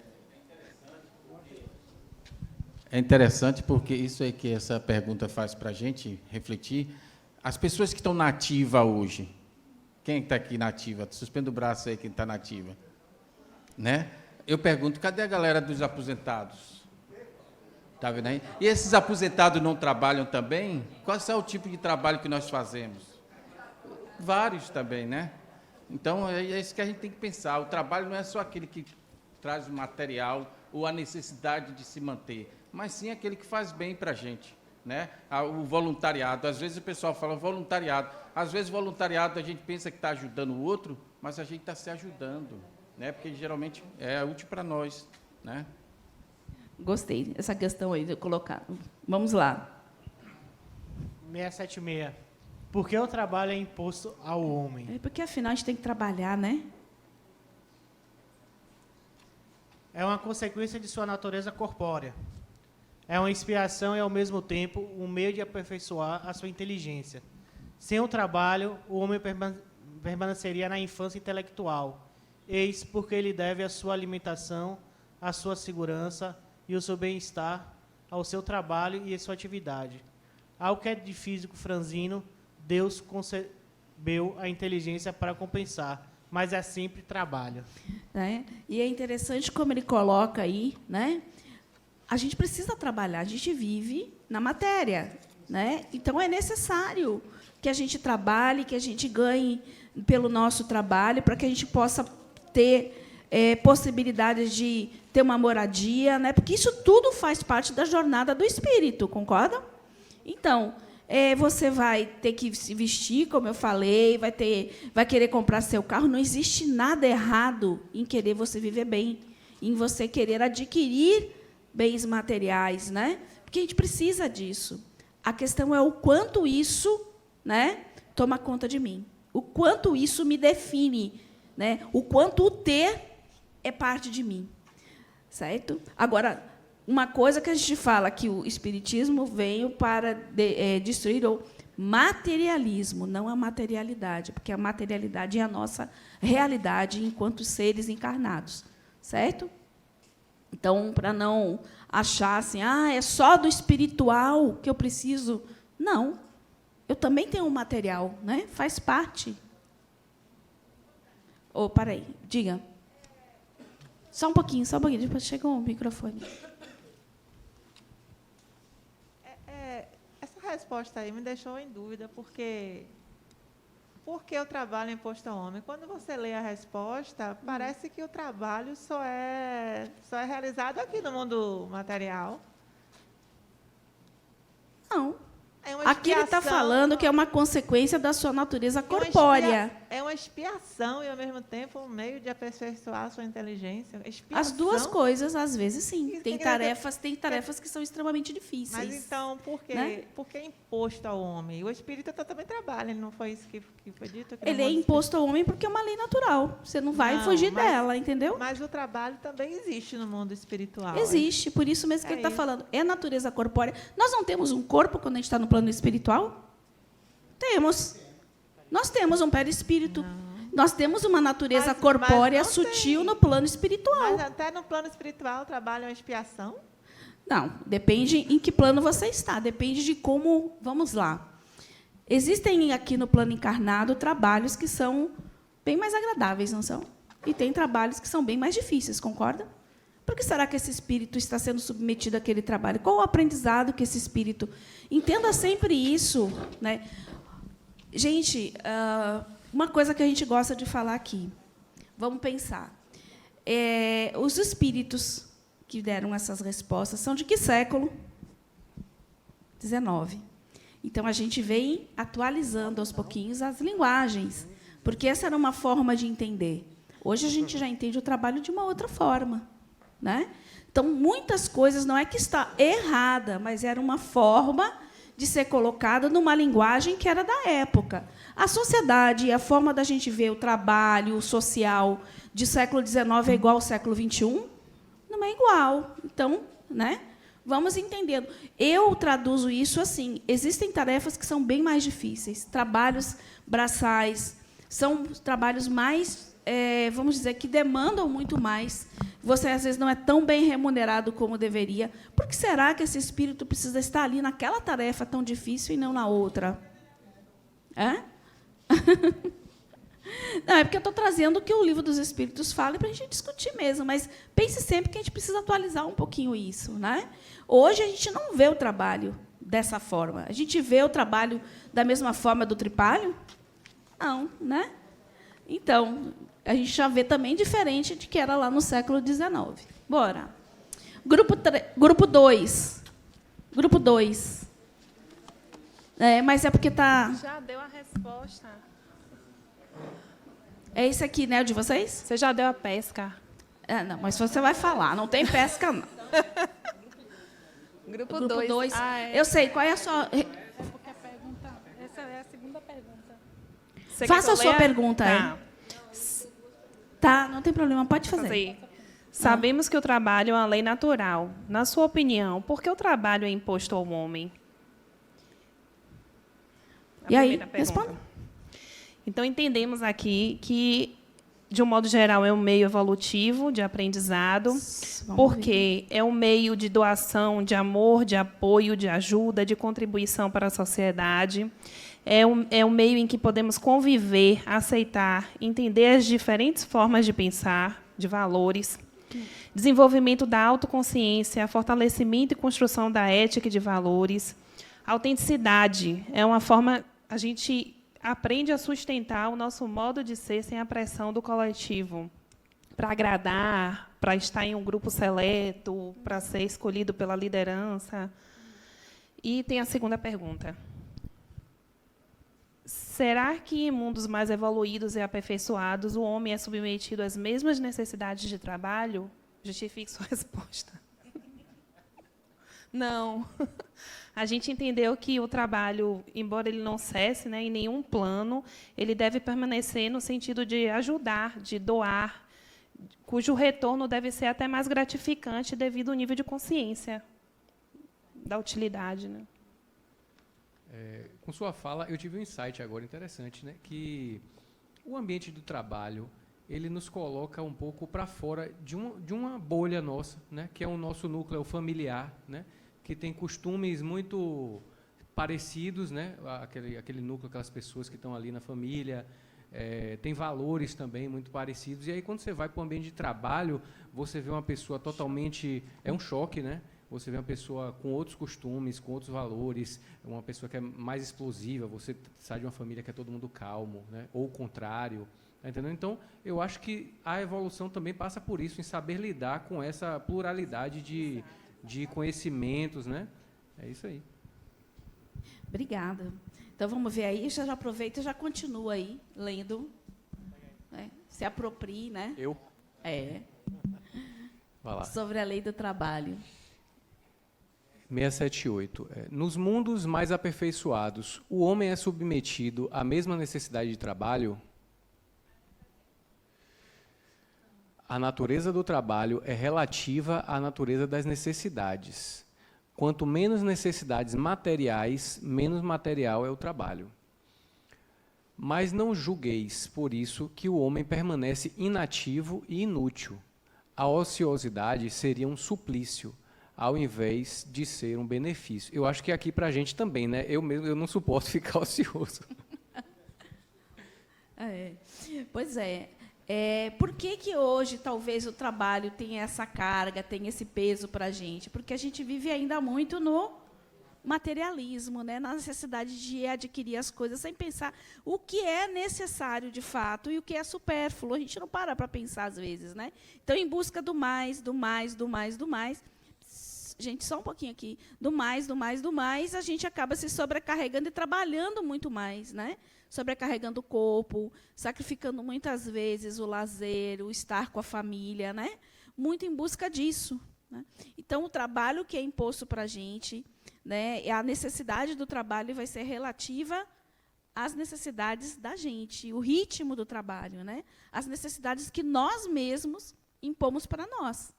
É interessante porque isso é que essa pergunta faz para a gente refletir. As pessoas que estão na ativa hoje, quem está aqui na ativa? Suspenda o braço aí, quem está na ativa. Né? Eu pergunto, cadê a galera dos aposentados? Está vendo aí? E esses aposentados não trabalham também? Qual é o tipo de trabalho que nós fazemos? Vários também, né? Então, é isso que a gente tem que pensar. O trabalho não é só aquele que traz o material ou a necessidade de se manter, mas sim aquele que faz bem para a gente. Né? O voluntariado, às vezes o pessoal fala voluntariado, às vezes voluntariado a gente pensa que está ajudando o outro, mas a gente está se ajudando, né? Porque geralmente é útil para nós. Né? Gostei dessa questão aí de colocar. Vamos lá. 676. Por que o trabalho é imposto ao homem? Porque, afinal, a gente tem que trabalhar, né? É uma consequência de sua natureza corpórea. É uma inspiração e, ao mesmo tempo, um meio de aperfeiçoar a sua inteligência. Sem o trabalho, o homem permaneceria na infância intelectual. Eis porque ele deve a sua alimentação, a sua segurança e o seu bem-estar ao seu trabalho e à sua atividade. Ao que é de físico franzino, Deus concebeu a inteligência para compensar, mas é sempre trabalho. E é interessante como ele coloca aí, né? A gente precisa trabalhar, a gente vive na matéria, né? Então é necessário que a gente trabalhe, que a gente ganhe pelo nosso trabalho, para que a gente possa ter possibilidades de ter uma moradia, né? Porque isso tudo faz parte da jornada do espírito, concorda? Então, você vai ter que se vestir, como eu falei, vai querer comprar seu carro. Não existe nada errado em querer você viver bem, em você querer adquirir bens materiais, né? Porque a gente precisa disso. A questão é o quanto isso, né, toma conta de mim, o quanto isso me define, né? O quanto o ter é parte de mim, certo? Agora, uma coisa que a gente fala que o espiritismo veio para destruir o materialismo, não a materialidade, porque a materialidade é a nossa realidade enquanto seres encarnados, certo? Então, para não achar assim, é só do espiritual que eu preciso. Não, eu também tenho um material, né? Faz parte. Para aí, diga. Só um pouquinho, depois chega o microfone. Essa resposta aí me deixou em dúvida, porque por que o trabalho é imposto ao homem? Quando você lê a resposta, parece que o trabalho só é realizado aqui no mundo material. Não. É uma aqui ele está falando que é uma consequência da sua natureza corpórea. É uma expiação e, ao mesmo tempo, um meio de aperfeiçoar a sua inteligência. Expiação. As duas coisas, às vezes, sim. Isso Tem tarefas que são extremamente difíceis. Mas, então, por quê? Né? Por que imposto ao homem? O espírito também trabalha, não foi isso que foi dito? Ele é imposto ao homem porque é uma lei natural. Você não vai fugir dela, entendeu? Mas o trabalho também existe no mundo espiritual. Existe, por isso mesmo que ele está falando. É natureza corpórea. Nós não temos um corpo quando a gente está no plano espiritual? Temos. Nós temos um perispírito. Nós temos uma natureza corpórea sutil no plano espiritual. Mas até no plano espiritual o trabalho é uma expiação? Não, depende em que plano você está. Depende de como... Vamos lá. Existem aqui no plano encarnado trabalhos que são bem mais agradáveis, não são? E tem trabalhos que são bem mais difíceis, concorda? Por que será que esse espírito está sendo submetido àquele trabalho? Qual o aprendizado que esse espírito... Entenda sempre isso, né? Gente, uma coisa que a gente gosta de falar aqui. Vamos pensar. Os espíritos que deram essas respostas são de que século? 19. Então, a gente vem atualizando aos pouquinhos as linguagens, porque essa era uma forma de entender. Hoje, a gente já entende o trabalho de uma outra forma, né? Então, muitas coisas não é que está errada, mas era uma forma de ser colocada numa linguagem que era da época. A sociedade, a forma da gente ver o trabalho social de século XIX é igual ao século XXI? Não é igual. Então, né? Vamos entendendo. Eu traduzo isso assim. Existem tarefas que são bem mais difíceis. Trabalhos braçais são trabalhos mais, vamos dizer, que demandam muito mais. Você, às vezes, não é tão bem remunerado como deveria. Por que será que esse espírito precisa estar ali naquela tarefa tão difícil e não na outra? Não, é porque eu estou trazendo o que o Livro dos Espíritos fala para a gente discutir mesmo, mas pense sempre que a gente precisa atualizar um pouquinho isso, né? Hoje, a gente não vê o trabalho dessa forma. A gente vê o trabalho da mesma forma do tripalho? Não, né? Então, a gente já vê também diferente de que era lá no século XIX. Bora. Grupo 2. Grupo 2. Mas é porque está... Já deu a resposta. É esse aqui, né, o de vocês? Você já deu a pesca. Não, mas você vai falar. Não tem pesca, não. Grupo 2. É. Eu sei. Qual é a sua... Porque a pergunta... Essa é a segunda pergunta. Faça a sua pergunta. Tá, não tem problema. Pode fazer. Sabemos que o trabalho é uma lei natural. Na sua opinião, por que o trabalho é imposto ao homem? E aí, responda. Então, entendemos aqui que, de um modo geral, é um meio evolutivo de aprendizado, porque é um meio de doação, de amor, de apoio, de ajuda, de contribuição para a sociedade. É um meio em que podemos conviver, aceitar, entender as diferentes formas de pensar, de valores, desenvolvimento da autoconsciência, fortalecimento e construção da ética e de valores. Autenticidade é uma forma... A gente aprende a sustentar o nosso modo de ser sem a pressão do coletivo. para agradar, para estar em um grupo seleto, para ser escolhido pela liderança. E tem a segunda pergunta. Será que em mundos mais evoluídos e aperfeiçoados o homem é submetido às mesmas necessidades de trabalho? Justifique sua resposta. Não. A gente entendeu que o trabalho, embora ele não cesse, né, em nenhum plano, ele deve permanecer no sentido de ajudar, de doar, cujo retorno deve ser até mais gratificante devido ao nível de consciência da utilidade, né? Com sua fala, eu tive um insight agora interessante, né, que o ambiente do trabalho ele nos coloca um pouco para fora de uma bolha nossa, né, que é o nosso núcleo familiar, né, que tem costumes muito parecidos, né, aquele núcleo, aquelas pessoas que estão ali na família, tem valores também muito parecidos. E aí, quando você vai para o ambiente de trabalho, você vê uma pessoa totalmente... É um choque, né? Você vê uma pessoa com outros costumes, com outros valores, uma pessoa que é mais explosiva, você sai de uma família que é todo mundo calmo, né? Ou o contrário. Tá entendendo? Então, eu acho que a evolução também passa por isso, em saber lidar com essa pluralidade de conhecimentos, né? É isso aí. Obrigada. Então, vamos ver aí. Já aproveita e já continua aí, lendo. Né? Se aproprie, né? Eu? Vai lá. Sobre a lei do trabalho. 678. Nos mundos mais aperfeiçoados, o homem é submetido à mesma necessidade de trabalho? A natureza do trabalho é relativa à natureza das necessidades. Quanto menos necessidades materiais, menos material é o trabalho. Mas não julgueis, por isso, que o homem permanece inativo e inútil. A ociosidade seria um suplício, ao invés de ser um benefício. Eu acho que aqui para a gente também, né? Eu não suporto ficar ocioso. Pois é. Por que hoje talvez o trabalho tenha essa carga, tenha esse peso para a gente? Porque a gente vive ainda muito no materialismo, né? Na necessidade de adquirir as coisas sem pensar o que é necessário de fato e o que é supérfluo. A gente não para pensar às vezes, né? Então, em busca do mais, do mais, do mais, do mais. Gente, só um pouquinho aqui. Do mais, do mais, do mais, a gente acaba se sobrecarregando e trabalhando muito mais, né? Sobrecarregando o corpo, sacrificando muitas vezes o lazer, o estar com a família, né? Muito em busca disso. Né? Então, o trabalho que é imposto para a gente, né, a necessidade do trabalho vai ser relativa às necessidades da gente, o ritmo do trabalho, né? As necessidades que nós mesmos impomos para nós.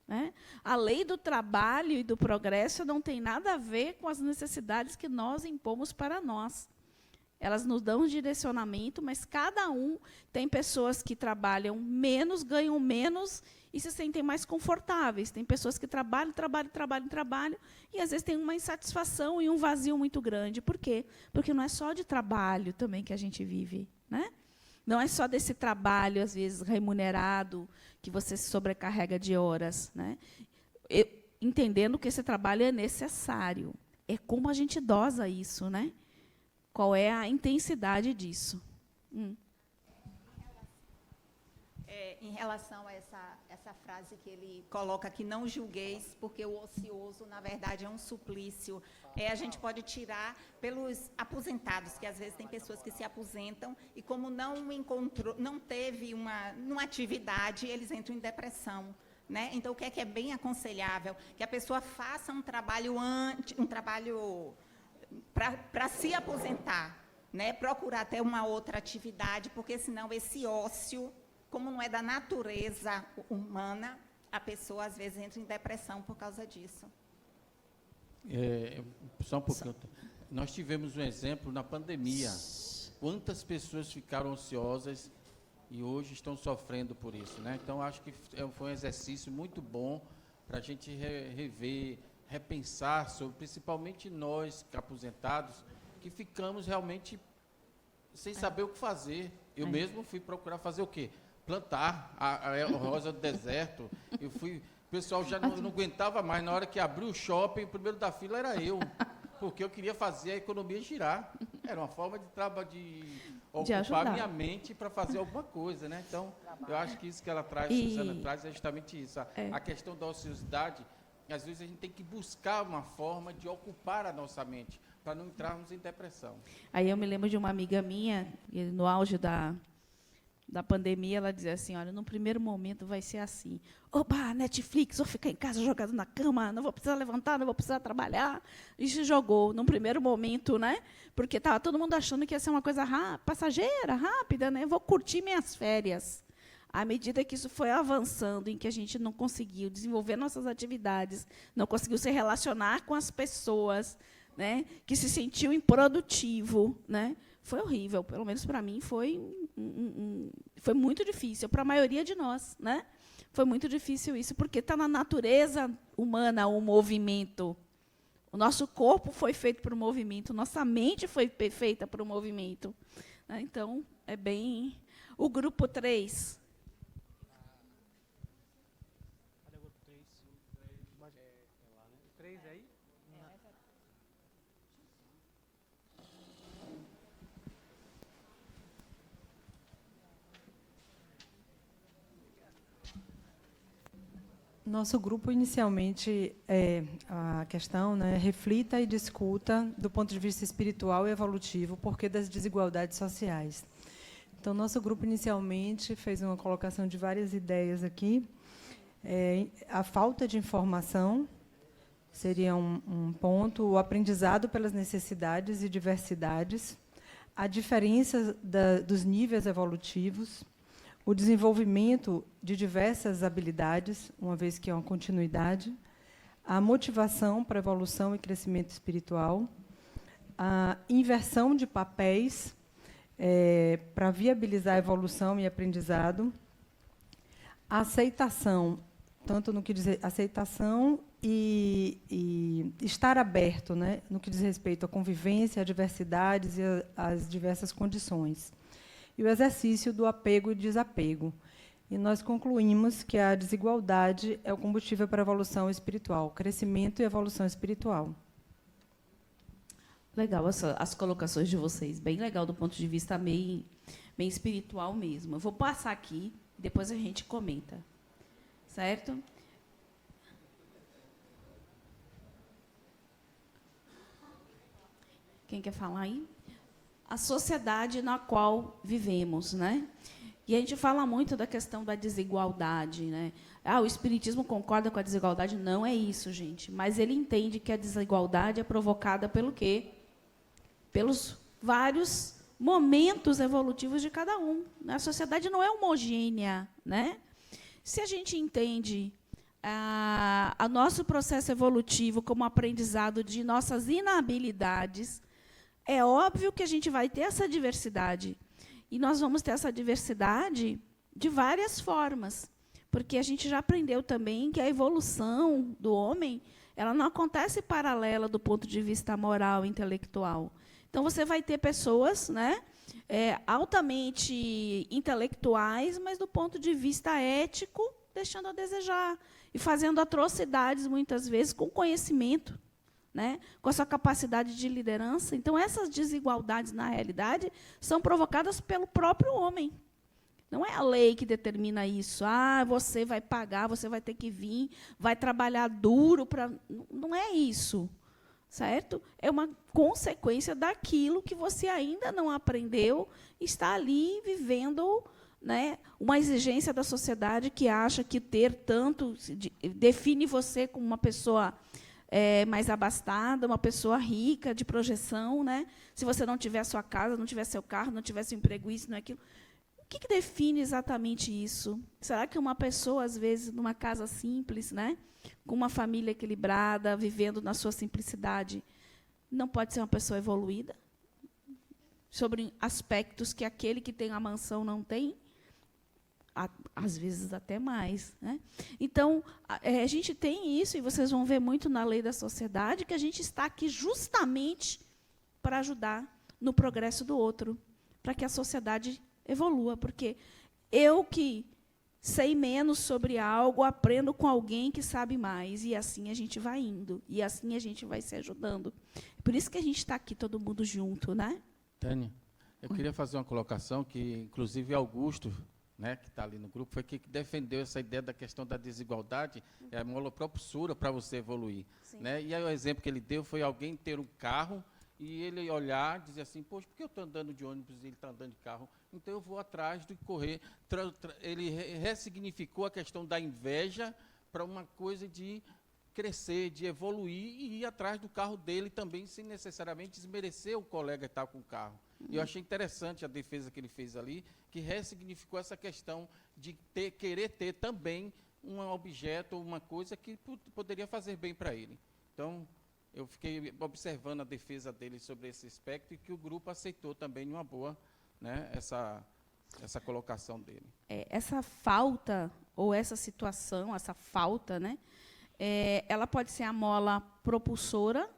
Né? A lei do trabalho e do progresso não tem nada a ver com as necessidades que nós impomos para nós. Elas nos dão um direcionamento, mas cada um tem pessoas que trabalham menos, ganham menos e se sentem mais confortáveis. Tem pessoas que trabalham, e às vezes tem uma insatisfação e um vazio muito grande. Por quê? Porque não é só de trabalho também que a gente vive, né? Não é só desse trabalho, às vezes, remunerado, que você se sobrecarrega de horas. Né? Entendendo que esse trabalho é necessário. É como a gente dosa isso, né? Qual é a intensidade disso? Em relação a essa frase que ele coloca aqui, não julgueis, porque o ocioso, na verdade, é um suplício. A gente pode tirar pelos aposentados, que às vezes tem pessoas que se aposentam e como não teve uma atividade, eles entram em depressão. Né? Então, o que é bem aconselhável? Que a pessoa faça um trabalho para se aposentar, né? Procurar ter uma outra atividade, porque senão esse ócio, como não é da natureza humana, a pessoa às vezes entra em depressão por causa disso. Só um pouquinho. Nós tivemos um exemplo na pandemia. Quantas pessoas ficaram ociosas e hoje estão sofrendo por isso, né? Então, acho que foi um exercício muito bom para a gente rever, repensar sobre, principalmente nós, aposentados, que ficamos realmente sem saber o que fazer. Eu mesmo fui procurar fazer o quê? Plantar a rosa do deserto. O pessoal já não aguentava mais. Na hora que abriu o shopping, o primeiro da fila era eu, porque eu queria fazer a economia girar. Era uma forma de de ajudar. ocupar minha mente para fazer alguma coisa, né? Então, eu acho que isso que ela traz, Suzana traz, é justamente isso. A questão da ociosidade, às vezes a gente tem que buscar uma forma de ocupar a nossa mente, para não entrarmos em depressão. Aí eu me lembro de uma amiga minha, no auge da pandemia, ela dizia assim, olha, no primeiro momento vai ser assim, oba, Netflix, vou ficar em casa jogado na cama, não vou precisar levantar, não vou precisar trabalhar. E se jogou, num primeiro momento, né? Porque estava todo mundo achando que ia ser uma coisa passageira, rápida, né? Vou curtir minhas férias. À medida que isso foi avançando, em que a gente não conseguiu desenvolver nossas atividades, não conseguiu se relacionar com as pessoas, né? Que se sentiu improdutivo, né? Foi horrível, pelo menos para mim foi muito difícil, para a maioria de nós, né? Foi muito difícil isso, porque está na natureza humana o movimento. O nosso corpo foi feito para o movimento, nossa mente foi feita para o movimento. Né? Então, é bem... O grupo 3. Cadê o grupo 3? 3 aí? Nosso grupo, inicialmente, a questão, né, reflita e discuta, do ponto de vista espiritual e evolutivo, o porquê das desigualdades sociais. Então, nosso grupo, inicialmente, fez uma colocação de várias ideias aqui. A falta de informação seria um ponto, o aprendizado pelas necessidades e diversidades, a diferença dos níveis evolutivos, o desenvolvimento de diversas habilidades, uma vez que é uma continuidade, a motivação para a evolução e crescimento espiritual, a inversão de papéis para viabilizar a evolução e aprendizado, a aceitação, tanto no que diz aceitação e estar aberto, né, no que diz respeito à convivência, à diversidades e às diversas condições. E o exercício do apego e desapego. E nós concluímos que a desigualdade é o combustível para a evolução espiritual, crescimento e evolução espiritual. Legal as colocações de vocês, bem legal do ponto de vista bem espiritual mesmo. Eu vou passar aqui, depois a gente comenta. Certo? Quem quer falar aí? A sociedade na qual vivemos, né? E a gente fala muito da questão da desigualdade, né? O espiritismo concorda com a desigualdade? Não é isso, gente. Mas ele entende que a desigualdade é provocada pelo quê? Pelos vários momentos evolutivos de cada um. A sociedade não é homogênea, né? Se a gente entende o nosso processo evolutivo como aprendizado de nossas inabilidades, é óbvio que a gente vai ter essa diversidade. E nós vamos ter essa diversidade de várias formas. Porque a gente já aprendeu também que a evolução do homem ela não acontece paralela do ponto de vista moral e intelectual. Então, você vai ter pessoas, né, altamente intelectuais, mas, do ponto de vista ético, deixando a desejar. E fazendo atrocidades, muitas vezes, com conhecimento. Né, com a sua capacidade de liderança. Então, essas desigualdades, na realidade, são provocadas pelo próprio homem. Não é a lei que determina isso. Você vai pagar, você vai ter que vir, vai trabalhar duro para... Não é isso, certo? É uma consequência daquilo que você ainda não aprendeu, está ali vivendo, né, uma exigência da sociedade que acha que ter tanto define você como uma pessoa mais abastada, uma pessoa rica, de projeção, né? Se você não tiver a sua casa, não tiver seu carro, não tiver seu emprego, isso, não é aquilo. O que define exatamente isso? Será que uma pessoa, às vezes, numa casa simples, né, com uma família equilibrada, vivendo na sua simplicidade, não pode ser uma pessoa evoluída? Sobre aspectos que aquele que tem a mansão não tem? Às vezes até mais, né? Então, a gente tem isso, e vocês vão ver muito na lei da sociedade, que a gente está aqui justamente para ajudar no progresso do outro, para que a sociedade evolua, porque eu que sei menos sobre algo, aprendo com alguém que sabe mais, e assim a gente vai indo, e assim a gente vai se ajudando. Por isso que a gente está aqui todo mundo junto, né? Tânia, Eu queria fazer uma colocação que, inclusive, Augusto, né, que está ali no grupo, foi que defendeu essa ideia da questão da desigualdade, é a molopropulsura para você evoluir. Né? E aí o exemplo que ele deu foi alguém ter um carro e ele olhar e dizer assim, poxa, por que eu estou andando de ônibus e ele está andando de carro? Então eu vou atrás de correr. Ele ressignificou a questão da inveja para uma coisa de crescer, de evoluir e ir atrás do carro dele também, sem necessariamente desmerecer o colega que está com o carro. E eu achei interessante a defesa que ele fez ali, que ressignificou essa questão de querer ter também um objeto, uma coisa que poderia fazer bem para ele. Então, eu fiquei observando a defesa dele sobre esse aspecto e que o grupo aceitou também numa boa, né, essa colocação dele. Essa falta, ou essa situação, essa falta, né, ela pode ser a mola propulsora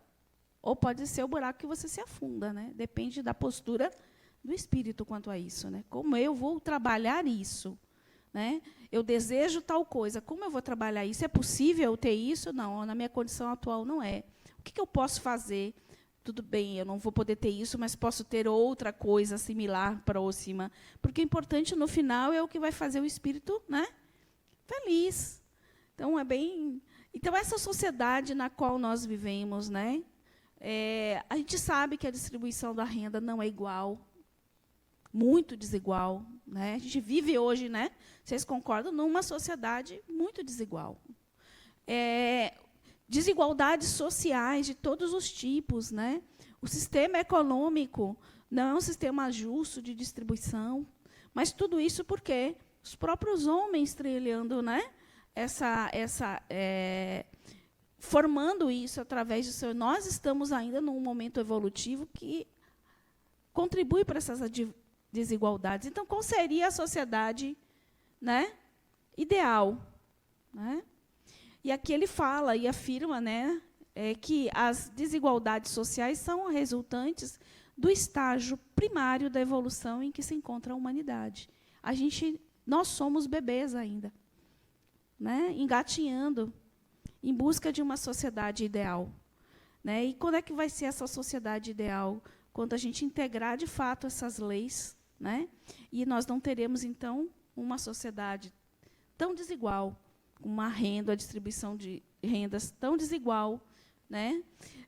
ou pode ser o buraco que você se afunda, né? Depende da postura do espírito quanto a isso, né? Como eu vou trabalhar isso, né? Eu desejo tal coisa, como eu vou trabalhar isso? É possível eu ter isso? Não, na minha condição atual não é. O que eu posso fazer? Tudo bem, eu não vou poder ter isso, mas posso ter outra coisa similar, próxima. Porque o importante, no final, é o que vai fazer o espírito, né, feliz. Então, Então, essa sociedade na qual nós vivemos, né, a gente sabe que a distribuição da renda não é igual, muito desigual. Né? A gente vive hoje, né, vocês concordam, numa sociedade muito desigual. Desigualdades sociais de todos os tipos. Né? O sistema econômico não é um sistema justo de distribuição, mas tudo isso porque os próprios homens trilhando, né, formando isso através do seu... Nós estamos ainda num momento evolutivo que contribui para essas desigualdades. Então, qual seria a sociedade, né, ideal? Né? E aqui ele fala e afirma, né, que as desigualdades sociais são resultantes do estágio primário da evolução em que se encontra a humanidade. Nós somos bebês ainda, né, engatinhando em busca de uma sociedade ideal. Né? E quando é que vai ser essa sociedade ideal? Quando a gente integrar, de fato, essas leis, né? E nós não teremos, então, uma sociedade tão desigual, uma a distribuição de rendas tão desigual. Né?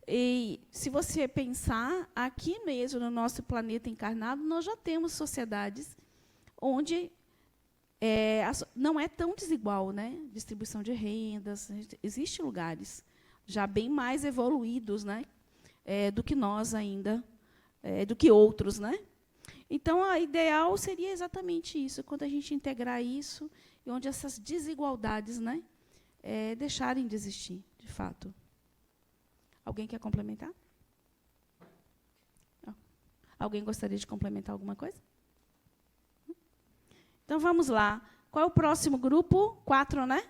E, se você pensar, aqui mesmo, no nosso planeta encarnado, nós já temos sociedades onde não é tão desigual, né? Distribuição de rendas. Existem lugares já bem mais evoluídos, né? Do que nós ainda, do que outros. Né? Então, a ideal seria exatamente isso, quando a gente integrar isso, e onde essas desigualdades, né, deixarem de existir, de fato. Alguém quer complementar? Não. Alguém gostaria de complementar alguma coisa? Então, vamos lá. Qual é o próximo grupo? 4, né?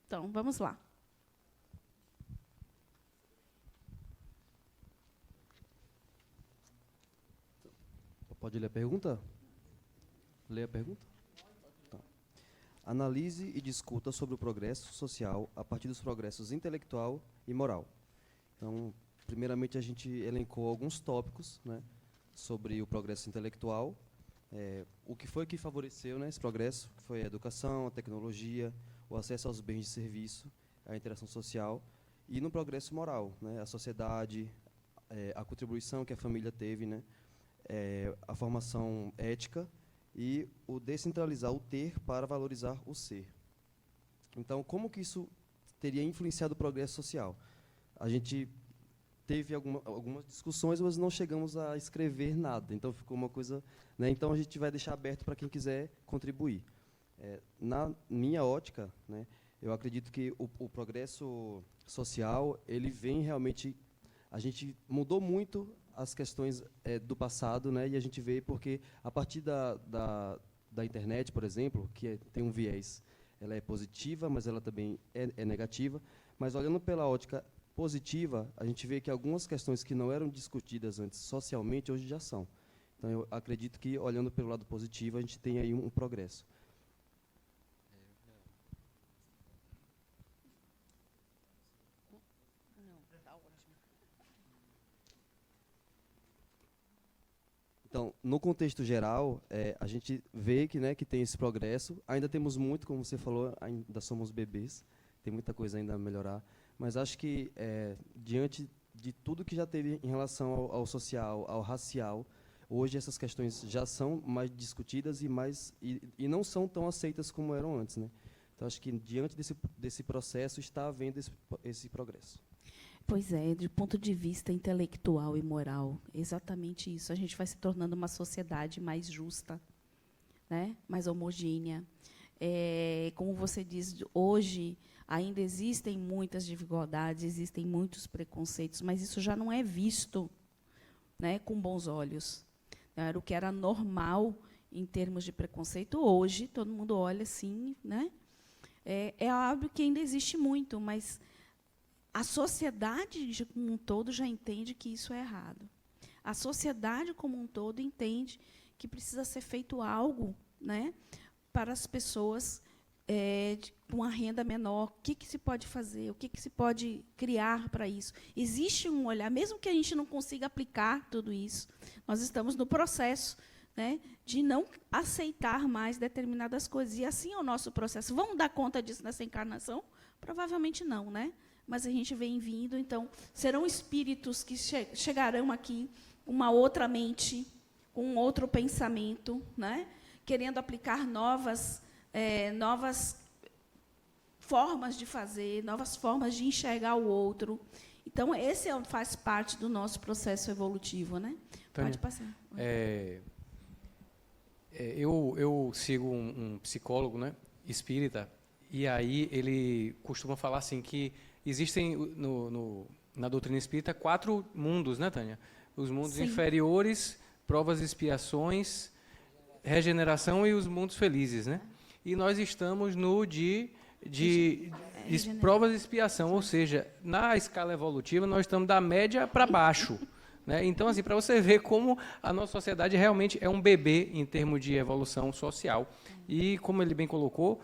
Então, vamos lá. Pode ler a pergunta? Lê a pergunta? Tá. Analise e discuta sobre o progresso social a partir dos progressos intelectual e moral. Então, primeiramente, a gente elencou alguns tópicos, né, sobre o progresso intelectual. O que foi que favoreceu, né, esse progresso? Foi a educação, a tecnologia, o acesso aos bens de serviço, a interação social. E no progresso moral, né, a sociedade, a contribuição que a família teve, né, a formação ética e o descentralizar o ter para valorizar o ser. Então, como que isso teria influenciado o progresso social? A gente teve algumas discussões, mas não chegamos a escrever nada. Então, ficou uma coisa... Né, então, a gente vai deixar aberto para quem quiser contribuir. Na minha ótica, né, eu acredito que o progresso social, ele vem realmente... A gente mudou muito as questões do passado, né, e a gente vê porque, a partir da internet, por exemplo, que tem um viés, ela é positiva, mas ela também é negativa, mas olhando pela ótica positiva, a gente vê que algumas questões que não eram discutidas antes socialmente, hoje já são. Então, eu acredito que, olhando pelo lado positivo, a gente tem aí um progresso. Então, no contexto geral, a gente vê que, né, que tem esse progresso. Ainda temos muito, como você falou, ainda somos bebês, tem muita coisa ainda a melhorar. Mas acho que, diante de tudo que já teve em relação ao social, ao racial, hoje essas questões já são mais discutidas e não são tão aceitas como eram antes, né? Então, acho que, diante desse processo, está havendo esse progresso. Pois é, do ponto de vista intelectual e moral, exatamente isso. A gente vai se tornando uma sociedade mais justa, né? Mais homogênea. Como você diz, hoje ainda existem muitas desigualdades, existem muitos preconceitos, mas isso já não é visto, né, com bons olhos. Era o que era normal em termos de preconceito. Hoje, todo mundo olha assim, né? É óbvio que ainda existe muito, mas a sociedade como um todo já entende que isso é errado. A sociedade como um todo entende que precisa ser feito algo, né, para as pessoas com uma renda menor. O que se pode fazer? O que se pode criar para isso? Existe um olhar, mesmo que a gente não consiga aplicar tudo isso, nós estamos no processo, né, de não aceitar mais determinadas coisas. E assim é o nosso processo. Vamos dar conta disso nessa encarnação? Provavelmente não, né? Mas a gente vem vindo, então, serão espíritos que chegarão aqui com uma outra mente, com um outro pensamento, né? Querendo aplicar novas formas de fazer, novas formas de enxergar o outro. Então, esse faz parte do nosso processo evolutivo, né? Tânia, pode passar. Eu sigo um psicólogo, né, espírita, e aí ele costuma falar assim que existem na doutrina espírita 4 mundos, né, Tânia? Os mundos Sim. inferiores, provas e expiações, regeneração e os mundos felizes, né? E nós estamos no de provas e expiação, ou seja, na escala evolutiva nós estamos da média para baixo, né? Então, assim, para você ver como a nossa sociedade realmente é um bebê em termos de evolução social. E, como ele bem colocou,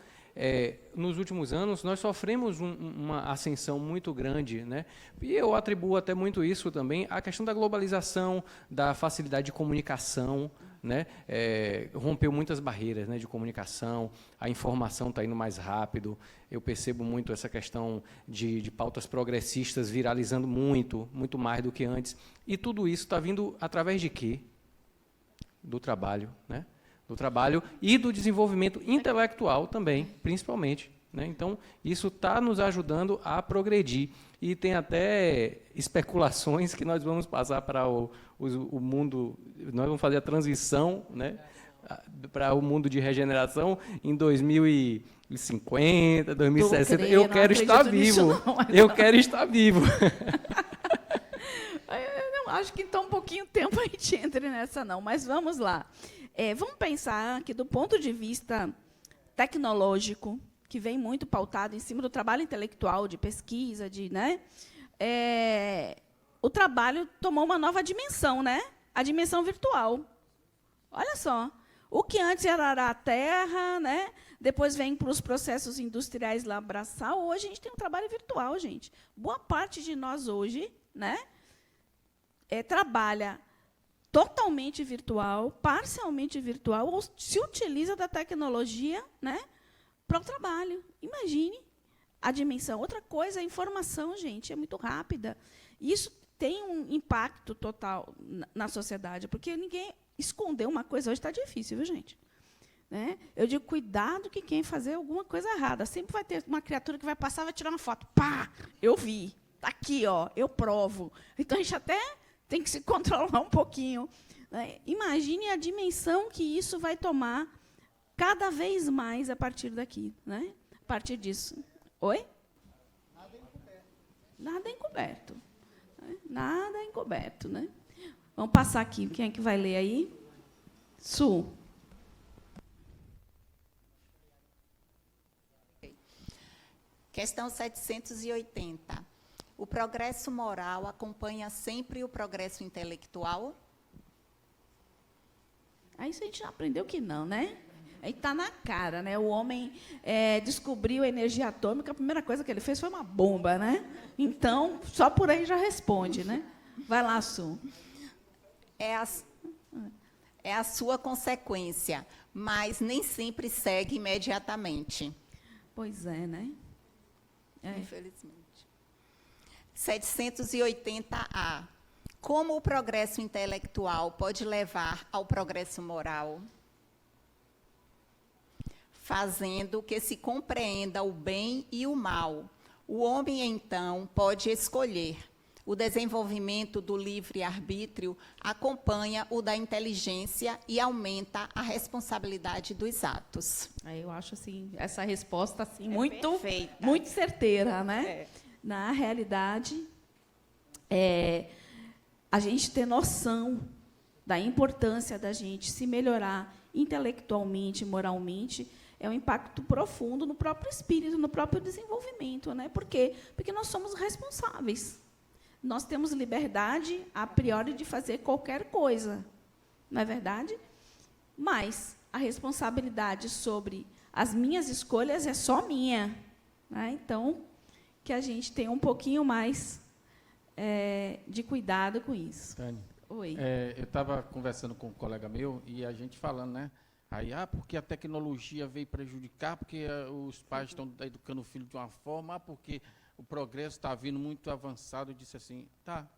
nos últimos anos, nós sofremos uma ascensão muito grande, né? E eu atribuo até muito isso também à questão da globalização, da facilidade de comunicação, né? Rompeu muitas barreiras, né, de comunicação, a informação está indo mais rápido. Eu percebo muito essa questão de pautas progressistas viralizando muito mais do que antes. E tudo isso está vindo através de quê? Do trabalho, né? Do trabalho e do desenvolvimento intelectual também, principalmente, né? Então, isso está nos ajudando a progredir. E tem até especulações que nós vamos passar para o mundo, nós vamos fazer a transição, né, para o mundo de regeneração em 2050, 2060. Eu quero estar vivo. Eu quero estar vivo. Eu não acho que em tão pouquinho tempo a gente entre nessa, não. Mas vamos lá. Vamos pensar que, do ponto de vista tecnológico, que vem muito pautado em cima do trabalho intelectual, de pesquisa, né? O trabalho tomou uma nova dimensão, né? A dimensão virtual. Olha só. O que antes era a terra, né? Depois vem para os processos industriais lá abraçar. Hoje a gente tem um trabalho virtual, gente. Boa parte de nós hoje, né, trabalha totalmente virtual, parcialmente virtual, ou se utiliza da tecnologia, né, para o trabalho. Imagine a dimensão. Outra coisa, a informação, gente, é muito rápida. Isso tem um impacto total na sociedade, porque ninguém esconder uma coisa hoje está difícil, viu, gente? Né? Eu digo, cuidado que quem fazer alguma coisa errada. Sempre vai ter uma criatura que vai passar e vai tirar uma foto. Pá! Eu vi. Está aqui, ó, eu provo. Então, a gente até tem que se controlar um pouquinho. Né? Imagine a dimensão que isso vai tomar cada vez mais a partir daqui, né? A partir disso. Oi? Nada encoberto. Nada encoberto, né? Vamos passar aqui. Quem é que vai ler aí? Su. Questão 780. O progresso moral acompanha sempre o progresso intelectual? Aí isso a gente já aprendeu que não, né? Aí está na cara, né? O homem descobriu a energia atômica, a primeira coisa que ele fez foi uma bomba, né? Então, só por aí já responde, né? Vai lá, Su. é a sua consequência, mas nem sempre segue imediatamente. Pois é, né? Infelizmente. 780A. Como o progresso intelectual pode levar ao progresso moral? Fazendo que se compreenda o bem e o mal. O homem, então, pode escolher. O desenvolvimento do livre-arbítrio acompanha o da inteligência e aumenta a responsabilidade dos atos. Eu acho assim, essa resposta assim, muito perfeita. certeira, né? Na realidade, a gente ter noção da importância da gente se melhorar intelectualmente, moralmente, é um impacto profundo no próprio espírito, no próprio desenvolvimento, né? Por quê? Porque nós somos responsáveis. Nós temos liberdade, a priori, de fazer qualquer coisa, não é verdade? Mas a responsabilidade sobre as minhas escolhas é só minha, né? Então, que a gente tenha um pouquinho mais de cuidado com isso. Tânia, Oi. eu estava conversando com um colega meu e a gente falando, né? Aí, porque a tecnologia veio prejudicar, porque os pais estão educando o filho de uma forma, porque o progresso está vindo muito avançado. Eu disse assim,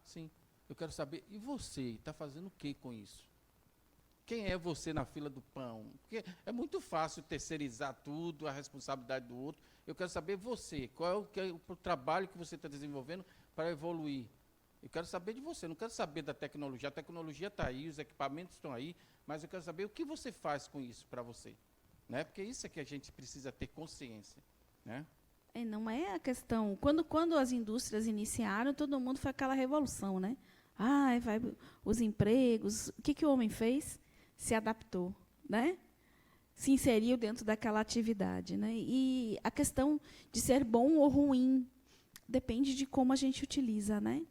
sim, eu quero saber, e você, está fazendo o que com isso? Quem é você na fila do pão? Porque é muito fácil terceirizar tudo, a responsabilidade do outro. Eu quero saber você, qual é o trabalho que você está desenvolvendo para evoluir. Eu quero saber de você, não quero saber da tecnologia. A tecnologia está aí, os equipamentos estão aí, mas eu quero saber o que você faz com isso para você. Né? Porque isso é que a gente precisa ter consciência. Né? Não é a questão... Quando as indústrias iniciaram, todo mundo foi aquela revolução, né? Os empregos... O que o homem fez? Se adaptou, né? Se inseriu dentro daquela atividade, né? E a questão de ser bom ou ruim depende de como a gente utiliza, né?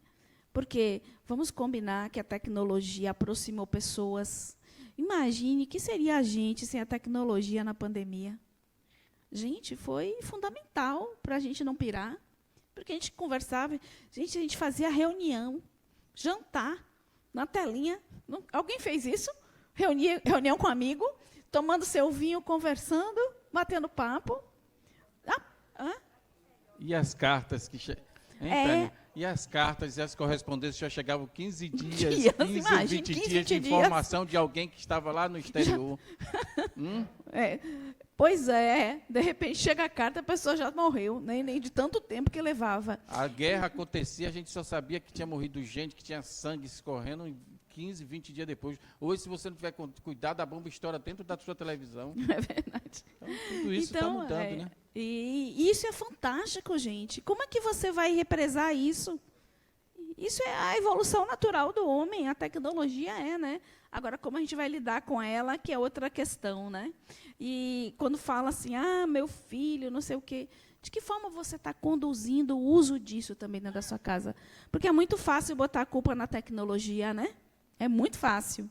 Porque vamos combinar que a tecnologia aproximou pessoas. Imagine o que seria a gente sem a tecnologia na pandemia. Gente, foi fundamental para a gente não pirar, porque a gente conversava, a gente fazia reunião, jantar, na telinha. Alguém fez isso? Reunião com amigo, tomando seu vinho, conversando, batendo papo. E as cartas que Tânia? E as cartas e as correspondências já chegavam 15 dias, 15 ou 20 dias de informação de alguém que estava lá no exterior. Pois é, de repente chega a carta, a pessoa já morreu, nem de tanto tempo que levava. A guerra acontecia, a gente só sabia que tinha morrido gente, que tinha sangue escorrendo 15, 20 dias depois. Hoje, se você não tiver cuidado, a bomba estoura dentro da sua televisão. É verdade. Então, tudo isso está mudando, né? E isso é fantástico, gente. Como é que você vai represar isso? Isso é a evolução natural do homem, a tecnologia né? Agora, como a gente vai lidar com ela, que é outra questão, né? E quando fala assim, meu filho, não sei o quê, de que forma você está conduzindo o uso disso também dentro da sua casa? Porque é muito fácil botar a culpa na tecnologia, né? É muito fácil.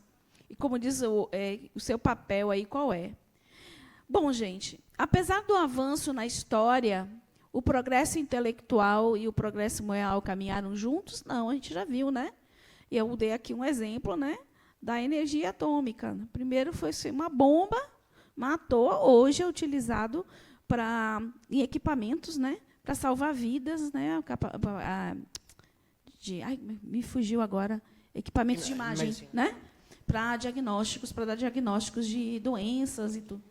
E como diz o seu papel aí, qual é? Bom, gente, apesar do avanço na história, o progresso intelectual e o progresso moral caminharam juntos? Não, a gente já viu, né? E eu dei aqui um exemplo, né, da energia atômica. Primeiro foi uma bomba, matou, hoje é utilizado em equipamentos, né, para salvar vidas, né, me fugiu agora, equipamentos de imagem, né, para dar diagnósticos de doenças e tudo.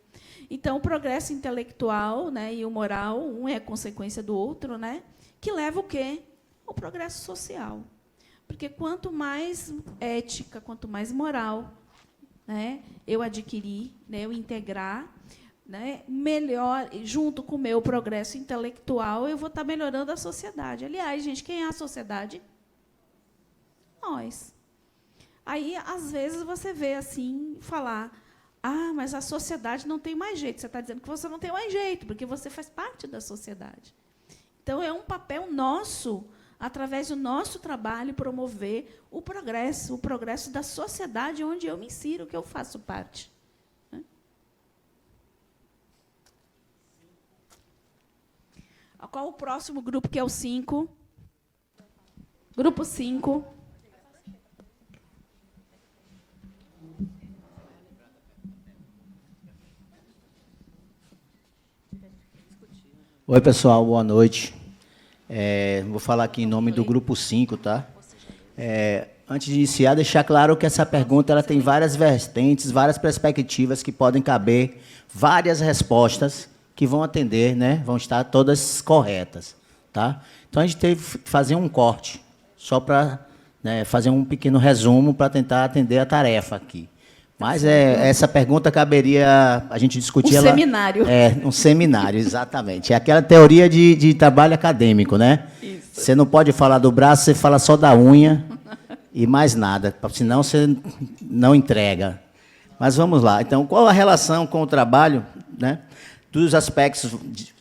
Então, o progresso intelectual, né, e o moral, um é consequência do outro, né, que leva o quê? O progresso social. Porque quanto mais ética, quanto mais moral, né, eu adquirir, né, eu integrar, né, melhor, junto com o meu progresso intelectual, eu vou estar melhorando a sociedade. Aliás, gente, quem é a sociedade? Nós. Aí, às vezes, você vê assim, falar... mas a sociedade não tem mais jeito. Você está dizendo que você não tem mais jeito, porque você faz parte da sociedade. Então, é um papel nosso, através do nosso trabalho, promover o progresso da sociedade onde eu me insiro, que eu faço parte. Qual o próximo grupo, que é o 5? Grupo 5. Oi, pessoal, boa noite. Vou falar aqui em nome do Grupo 5, tá? Antes de iniciar, deixar claro que essa pergunta ela tem várias vertentes, várias perspectivas que podem caber, várias respostas que vão atender, né? Vão estar todas corretas, tá? Então, a gente teve que fazer um corte, só para fazer um pequeno resumo para tentar atender a tarefa aqui. Mas essa pergunta caberia a gente discutir... Um seminário. Um seminário, exatamente. É aquela teoria de trabalho acadêmico, né? Isso. Você não pode falar do braço, você fala só da unha e mais nada, senão você não entrega. Mas vamos lá. Então, qual a relação com o trabalho, né? Dos aspectos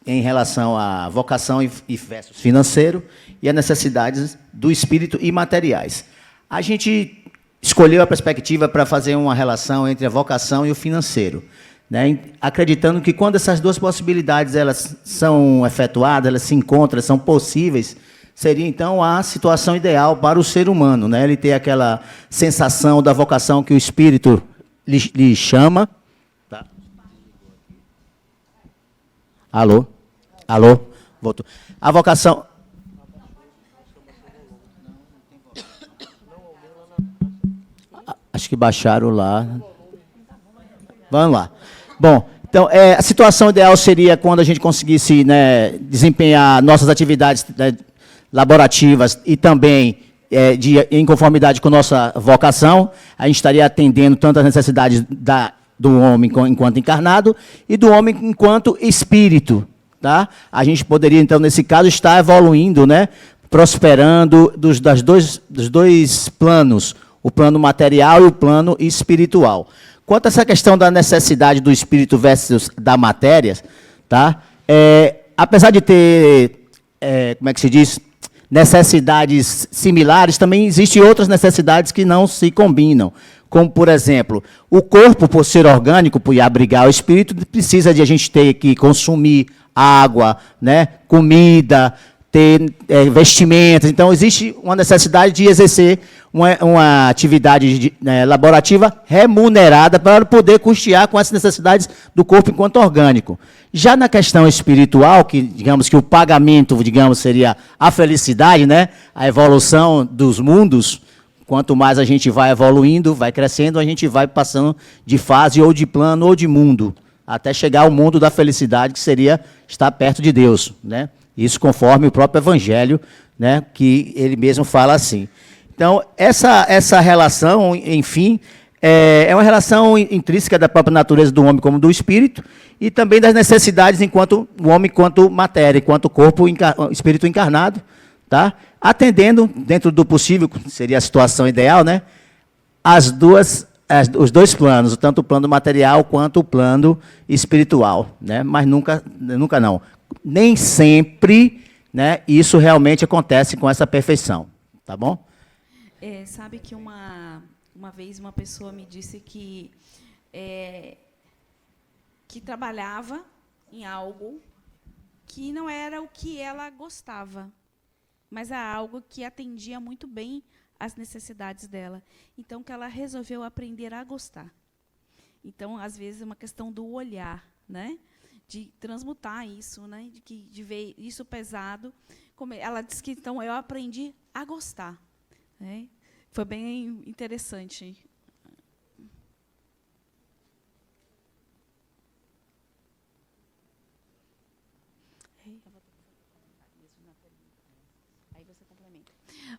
em relação à vocação e versus financeiro e as necessidades do espírito e materiais. A gente escolheu a perspectiva para fazer uma relação entre a vocação e o financeiro, né? Acreditando que quando essas duas possibilidades elas são efetuadas, elas se encontram, são possíveis, seria então a situação ideal para o ser humano, né? Ele ter aquela sensação da vocação que o espírito lhe chama. Tá. Alô? Alô? Voltou. A vocação... Acho que baixaram lá. Vamos lá. Bom, então, a situação ideal seria quando a gente conseguisse, né, desempenhar nossas atividades, né, laborativas e também em conformidade com nossa vocação. A gente estaria atendendo tanto as necessidades do homem enquanto encarnado e do homem enquanto espírito. Tá? A gente poderia, então, nesse caso, estar evoluindo, né, prosperando dos dois planos, o plano material e o plano espiritual. Quanto a essa questão da necessidade do espírito versus da matéria, tá? Apesar de ter, como é que se diz, necessidades similares, também existem outras necessidades que não se combinam. Como, por exemplo, o corpo, por ser orgânico, por abrigar o espírito, precisa de a gente ter que consumir água, né, comida, ter vestimentas. Então, existe uma necessidade de exercer uma atividade laborativa remunerada para poder custear com essas necessidades do corpo enquanto orgânico. Já na questão espiritual, que digamos que o pagamento, digamos, seria a felicidade, né, a evolução dos mundos, quanto mais a gente vai evoluindo, vai crescendo, a gente vai passando de fase ou de plano ou de mundo, até chegar ao mundo da felicidade, que seria estar perto de Deus, né? Isso conforme o próprio Evangelho, né, que ele mesmo fala assim. Então, essa relação, enfim, é uma relação intrínseca da própria natureza do homem como do espírito e também das necessidades enquanto o homem, enquanto matéria, enquanto corpo, espírito encarnado, tá? Atendendo, dentro do possível, seria a situação ideal, né, os dois planos, tanto o plano material quanto o plano espiritual, né? Mas nunca não. Nem sempre, né, isso realmente acontece com essa perfeição, tá bom? Sabe que uma vez uma pessoa me disse que trabalhava em algo que não era o que ela gostava, mas era algo que atendia muito bem às necessidades dela. Então, que ela resolveu aprender a gostar. Então, às vezes, é uma questão do olhar, né? De transmutar isso, né? De ver isso pesado. Como ela disse que, então, eu aprendi a gostar. Né? Foi bem interessante.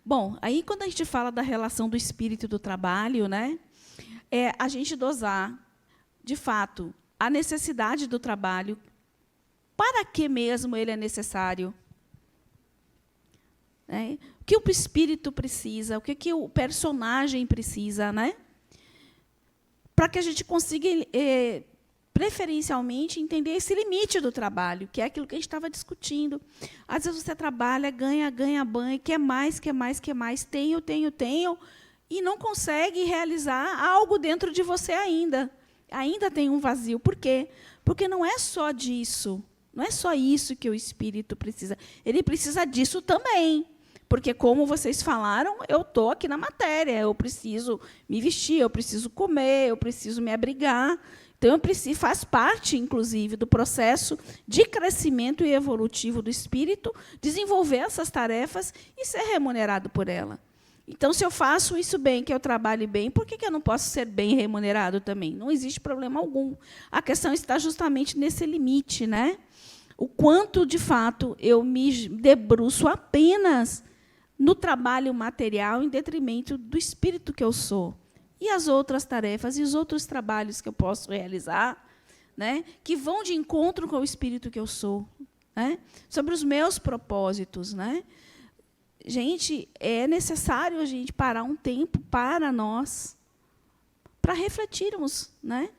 Bom, aí quando a gente fala da relação do espírito e do trabalho, né, a gente dosar, de fato, a necessidade do trabalho, para que mesmo ele é necessário? Né? O que o espírito precisa, o que o personagem precisa, né? Para que a gente consiga, preferencialmente, entender esse limite do trabalho, que é aquilo que a gente estava discutindo. Às vezes você trabalha, ganha banho, quer mais, tenho, e não consegue realizar algo dentro de você ainda. Ainda tem um vazio. Por quê? Porque não é só disso. Não é só isso que o espírito precisa. Ele precisa disso também. Porque, como vocês falaram, eu estou aqui na matéria. Eu preciso me vestir, eu preciso comer, eu preciso me abrigar. Então, eu preciso, faz parte, inclusive, do processo de crescimento e evolutivo do espírito, desenvolver essas tarefas e ser remunerado por ela. Então, se eu faço isso bem, que eu trabalhe bem, por que eu não posso ser bem remunerado também? Não existe problema algum. A questão está justamente nesse limite, né? O quanto, de fato, eu me debruço apenas no trabalho material em detrimento do espírito que eu sou. E as outras tarefas e os outros trabalhos que eu posso realizar, né, que vão de encontro com o espírito que eu sou, né, sobre os meus propósitos, né? Gente, é necessário a gente parar um tempo para nós, para refletirmos, né,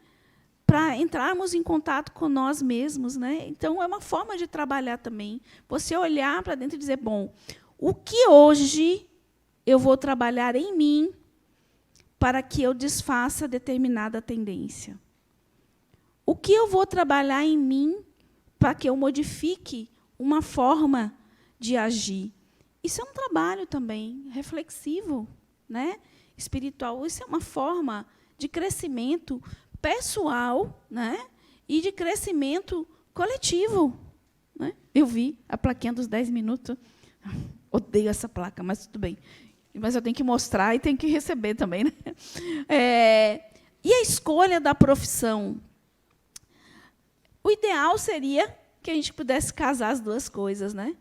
para entrarmos em contato com nós mesmos, né? Então, é uma forma de trabalhar também. Você olhar para dentro e dizer, bom, o que hoje eu vou trabalhar em mim para que eu desfaça determinada tendência? O que eu vou trabalhar em mim para que eu modifique uma forma de agir? Isso é um trabalho também reflexivo, né? Espiritual. Isso é uma forma de crescimento pessoal, né? E de crescimento coletivo, né? Eu vi a plaquinha dos 10 minutos. Odeio essa placa, mas tudo bem. Mas eu tenho que mostrar e tenho que receber também, né? E a escolha da profissão? O ideal seria que a gente pudesse casar as duas coisas, né?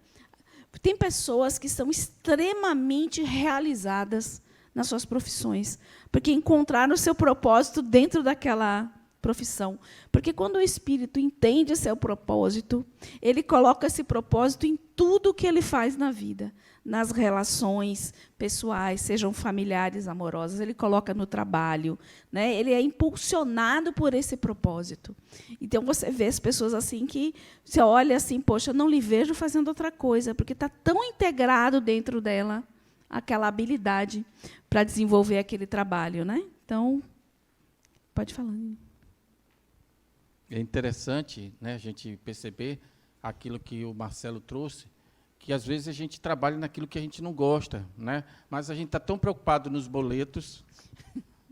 Tem pessoas que são extremamente realizadas nas suas profissões, porque encontraram o seu propósito dentro daquela profissão. Porque quando o espírito entende seu propósito, ele coloca esse propósito em tudo que ele faz na vida, nas relações pessoais, sejam familiares, amorosas, ele coloca no trabalho, né? Ele é impulsionado por esse propósito. Então, você vê as pessoas assim que você olha assim, poxa, eu não lhe vejo fazendo outra coisa, porque está tão integrado dentro dela aquela habilidade para desenvolver aquele trabalho, né? Então, pode falar. É interessante, né, a gente perceber aquilo que o Marcelo trouxe, que às vezes a gente trabalha naquilo que a gente não gosta, né? Mas a gente está tão preocupado nos boletos,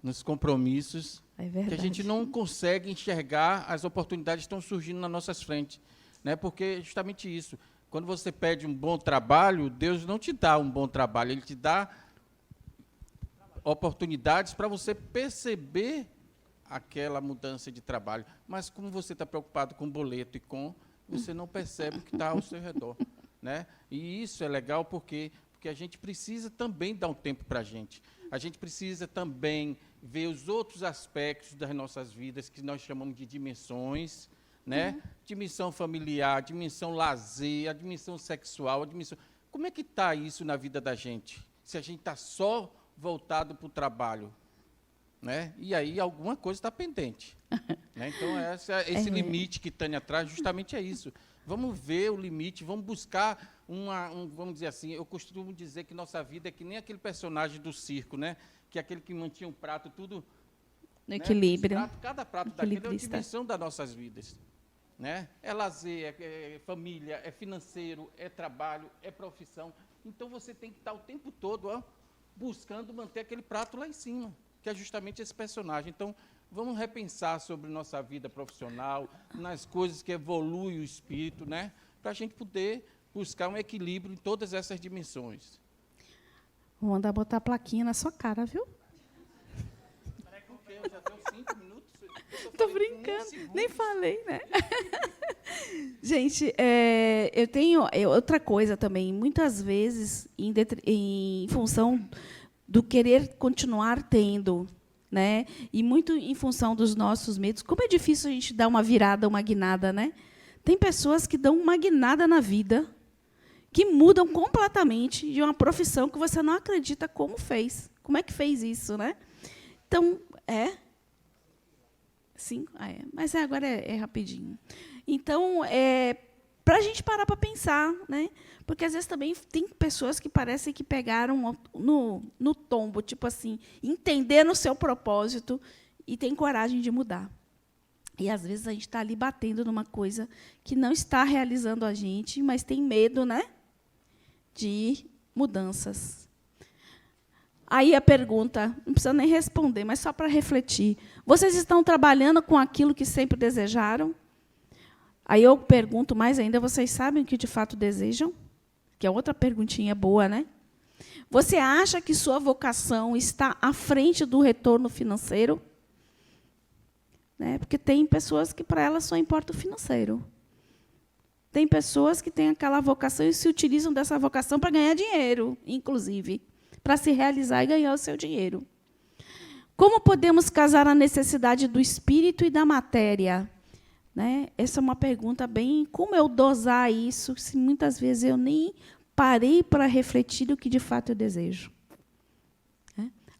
nos compromissos, que a gente não consegue enxergar as oportunidades que estão surgindo nas nossas frentes, né? Porque é justamente isso. Quando você pede um bom trabalho, Deus não te dá um bom trabalho, Ele te dá oportunidades para você perceber aquela mudança de trabalho. Mas como você está preocupado com o boleto você não percebe o que está ao seu redor, né? E isso é legal porque a gente precisa também dar um tempo para a gente. A gente precisa também ver os outros aspectos das nossas vidas, que nós chamamos de dimensões, né? Dimensão familiar, dimensão lazer, a dimensão sexual, a dimensão... Como é que está isso na vida da gente? Se a gente está só voltado para o trabalho, né? E aí alguma coisa está pendente. Né? Então, esse limite que Tânia traz justamente é isso. Vamos ver o limite, vamos buscar vamos dizer assim, eu costumo dizer que nossa vida é que nem aquele personagem do circo, né? Que é aquele que mantinha um prato tudo... No equilíbrio. Cada prato daquele é uma dimensão das nossas vidas. Né? É lazer, é família, é financeiro, é trabalho, é profissão. Então, você tem que estar o tempo todo buscando manter aquele prato lá em cima, que é justamente esse personagem. Então, vamos repensar sobre nossa vida profissional, nas coisas que evoluem o espírito, né? Para a gente poder buscar um equilíbrio em todas essas dimensões. Vou mandar botar a plaquinha na sua cara, viu? Porque eu já tenho 5 minutos. Estou brincando, nem falei, né? Gente, eu tenho outra coisa também. Muitas vezes, em função do querer continuar tendo, né? E muito em função dos nossos medos. Como é difícil a gente dar uma virada, uma guinada, né? Tem pessoas que dão uma guinada na vida, que mudam completamente de uma profissão que você não acredita como fez. Como é que fez isso, né? Então, sim, mas agora é rapidinho. Então, para a gente parar para pensar, né? Porque às vezes também tem pessoas que parecem que pegaram no tombo, tipo assim, entenderam o seu propósito e tem coragem de mudar. E às vezes a gente está ali batendo numa coisa que não está realizando a gente, mas tem medo, né? De mudanças. Aí a pergunta, não precisa nem responder, mas só para refletir. Vocês estão trabalhando com aquilo que sempre desejaram? Aí eu pergunto mais ainda, vocês sabem o que de fato desejam? Que é outra perguntinha boa, né? Você acha que sua vocação está à frente do retorno financeiro? Né? Porque tem pessoas que, para elas, só importa o financeiro. Tem pessoas que têm aquela vocação e se utilizam dessa vocação para ganhar dinheiro, inclusive, para se realizar e ganhar o seu dinheiro. Como podemos casar a necessidade do espírito e da matéria? Né? Essa é uma pergunta bem... Como eu dosar isso, se muitas vezes eu nem parei para refletir o que, de fato, eu desejo?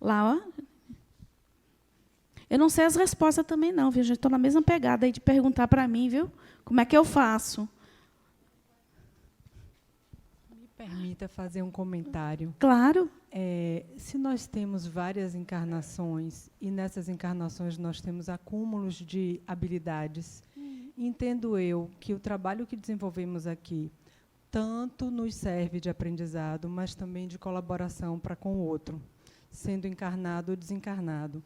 Lá, ó. Eu não sei as respostas também, não, viu? Já estou na mesma pegada aí de perguntar para mim, viu? Como é que eu faço? Me permita fazer um comentário. Claro. Se nós temos várias encarnações, e nessas encarnações nós temos acúmulos de habilidades, entendo eu que o trabalho que desenvolvemos aqui tanto nos serve de aprendizado, mas também de colaboração para com o outro, sendo encarnado ou desencarnado.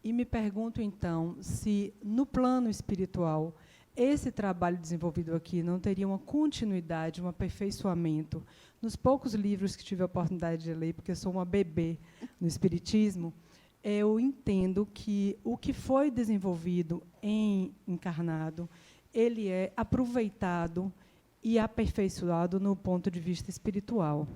E me pergunto, então, se, no plano espiritual, esse trabalho desenvolvido aqui não teria uma continuidade, um aperfeiçoamento. Nos poucos livros que tive a oportunidade de ler, porque eu sou uma bebê no Espiritismo, eu entendo que o que foi desenvolvido em encarnado, ele é aproveitado e aperfeiçoado no ponto de vista espiritual.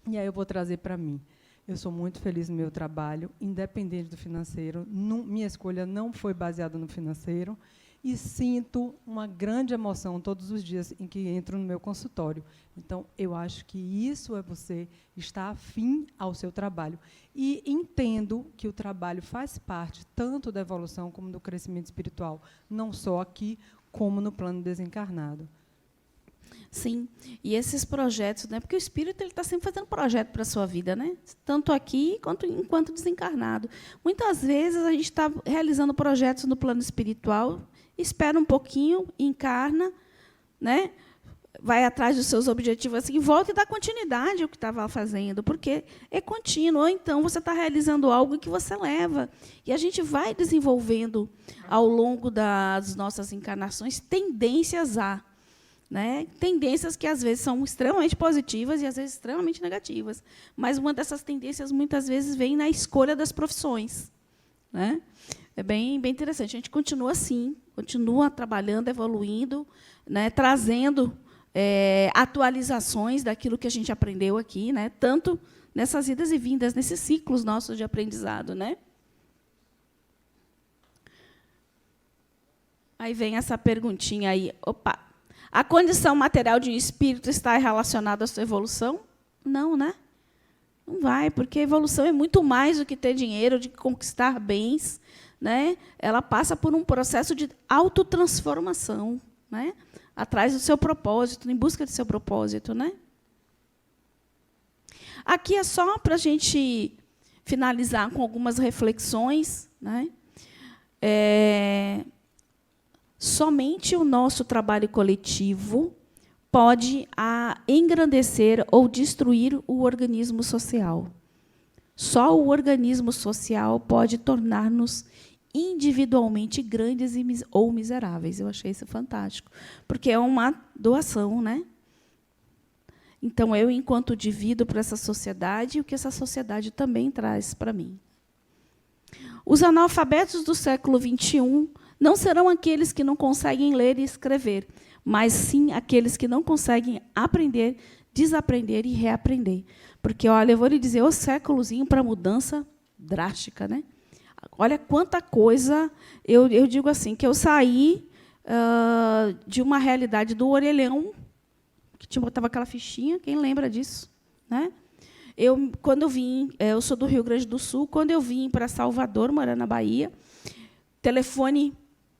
E aí eu vou trazer para mim. Eu sou muito feliz no meu trabalho, independente do financeiro. Minha escolha não foi baseada no financeiro. E sinto uma grande emoção todos os dias em que entro no meu consultório. Então, eu acho que isso é você estar afim ao seu trabalho. E entendo que o trabalho faz parte tanto da evolução como do crescimento espiritual, não só aqui, como no plano desencarnado. Sim, e esses projetos, né? Porque o espírito ele está sempre fazendo projeto para a sua vida, né? Tanto aqui quanto enquanto desencarnado. Muitas vezes a gente está realizando projetos no plano espiritual, espera um pouquinho, encarna, né? Vai atrás dos seus objetivos assim, volta e dá continuidade ao que estava fazendo, porque é contínuo. Ou então você está realizando algo que você leva. E a gente vai desenvolvendo, ao longo das nossas encarnações, tendências a. Né? Tendências que, às vezes, são extremamente positivas e, às vezes, extremamente negativas. Mas uma dessas tendências, muitas vezes, vem na escolha das profissões. Né? É bem interessante. A gente continua assim, continua trabalhando, evoluindo, né? Trazendo atualizações daquilo que a gente aprendeu aqui, né? Tanto nessas idas e vindas, nesses ciclos nossos de aprendizado. Né? Aí vem essa perguntinha aí. Opa! A condição material de um espírito está relacionada à sua evolução? Não, né? Não vai, porque a evolução é muito mais do que ter dinheiro, de conquistar bens. Né? Ela passa por um processo de autotransformação, né? Atrás do seu propósito, em busca do seu propósito. Né? Aqui é só para a gente finalizar com algumas reflexões. Né? Somente o nosso trabalho coletivo pode engrandecer ou destruir o organismo social. Só o organismo social pode tornar-nos individualmente grandes ou miseráveis. Eu achei isso fantástico, porque é uma doação, né? Então, eu, enquanto divido para essa sociedade, o que essa sociedade também traz para mim. Os analfabetos do século XXI não serão aqueles que não conseguem ler e escrever, mas sim aqueles que não conseguem aprender, desaprender e reaprender. Porque, olha, eu vou lhe dizer, o séculozinho para mudança drástica. Né? Olha quanta coisa... Eu digo assim, que eu saí de uma realidade do orelhão, que botava aquela fichinha, quem lembra disso? Né? Quando eu vim, eu sou do Rio Grande do Sul, quando eu vim para Salvador, morando na Bahia, telefone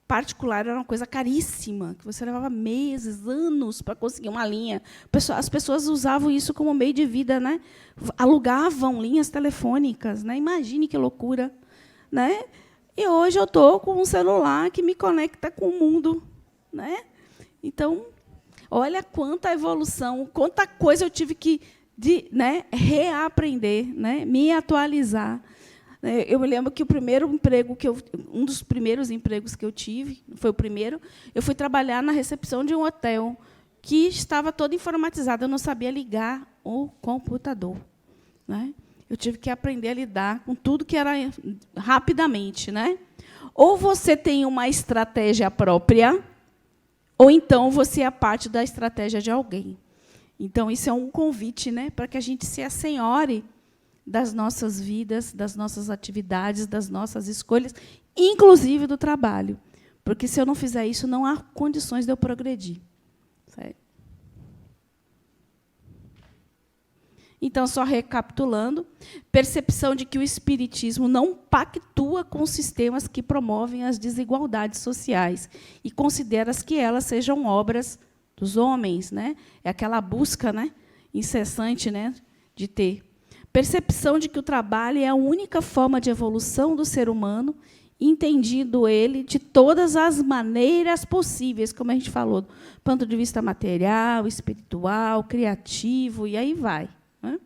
particular era uma coisa caríssima, que você levava meses, anos para conseguir uma linha. As pessoas usavam isso como meio de vida, né? Alugavam linhas telefônicas. Né? Imagine que loucura. Né? E hoje eu estou com um celular que me conecta com o mundo. Né? Então, olha quanta evolução, quanta coisa eu tive que de, né, reaprender, né, me atualizar. Eu me lembro que um dos primeiros empregos que eu tive, foi o primeiro, eu fui trabalhar na recepção de um hotel que estava todo informatizado, eu não sabia ligar o computador, né? Eu tive que aprender a lidar com tudo que era rapidamente, né? Ou você tem uma estratégia própria, ou então você é parte da estratégia de alguém. Então, isso é um convite, né, para que a gente se assenhore das nossas vidas, das nossas atividades, das nossas escolhas, inclusive do trabalho. Porque, se eu não fizer isso, não há condições de eu progredir. Certo? Então, só recapitulando, percepção de que o espiritismo não pactua com sistemas que promovem as desigualdades sociais e considera que elas sejam obras dos homens, né? É aquela busca, né, incessante, né, de ter. Percepção de que o trabalho é a única forma de evolução do ser humano, entendido ele de todas as maneiras possíveis, como a gente falou, do ponto de vista material, espiritual, criativo, e aí vai. Né?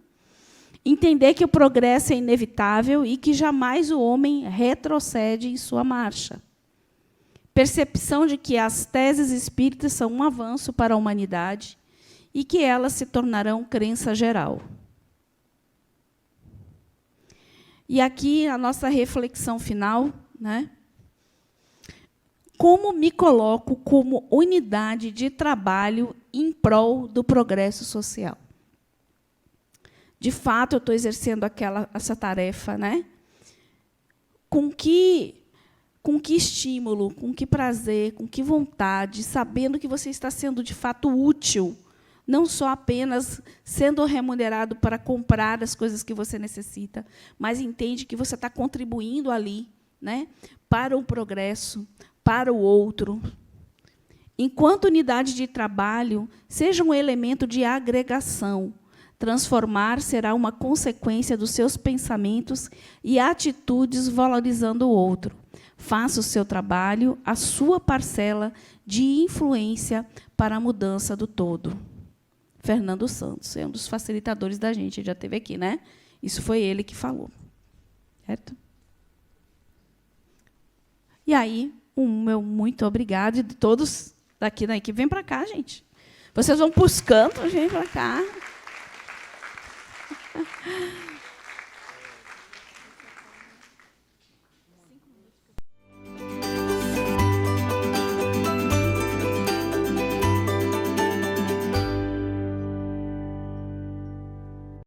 Entender que o progresso é inevitável e que jamais o homem retrocede em sua marcha. Percepção de que as teses espíritas são um avanço para a humanidade e que elas se tornarão crença geral. E aqui a nossa reflexão final, né? Como me coloco como unidade de trabalho em prol do progresso social? De fato, eu estou exercendo essa tarefa, né? Com que estímulo, com que prazer, com que vontade, sabendo que você está sendo, de fato, útil, não só apenas sendo remunerado para comprar as coisas que você necessita, mas entende que você está contribuindo ali, né, para o progresso, para o outro. Enquanto unidade de trabalho, seja um elemento de agregação. Transformar será uma consequência dos seus pensamentos e atitudes valorizando o outro. Faça o seu trabalho, a sua parcela de influência para a mudança do todo. Fernando Santos é um dos facilitadores da gente, já esteve aqui, né? Isso foi ele que falou. Certo? E aí, o meu muito obrigado, e de todos daqui da equipe, vem para cá, gente. Vocês vão buscando, vem para cá.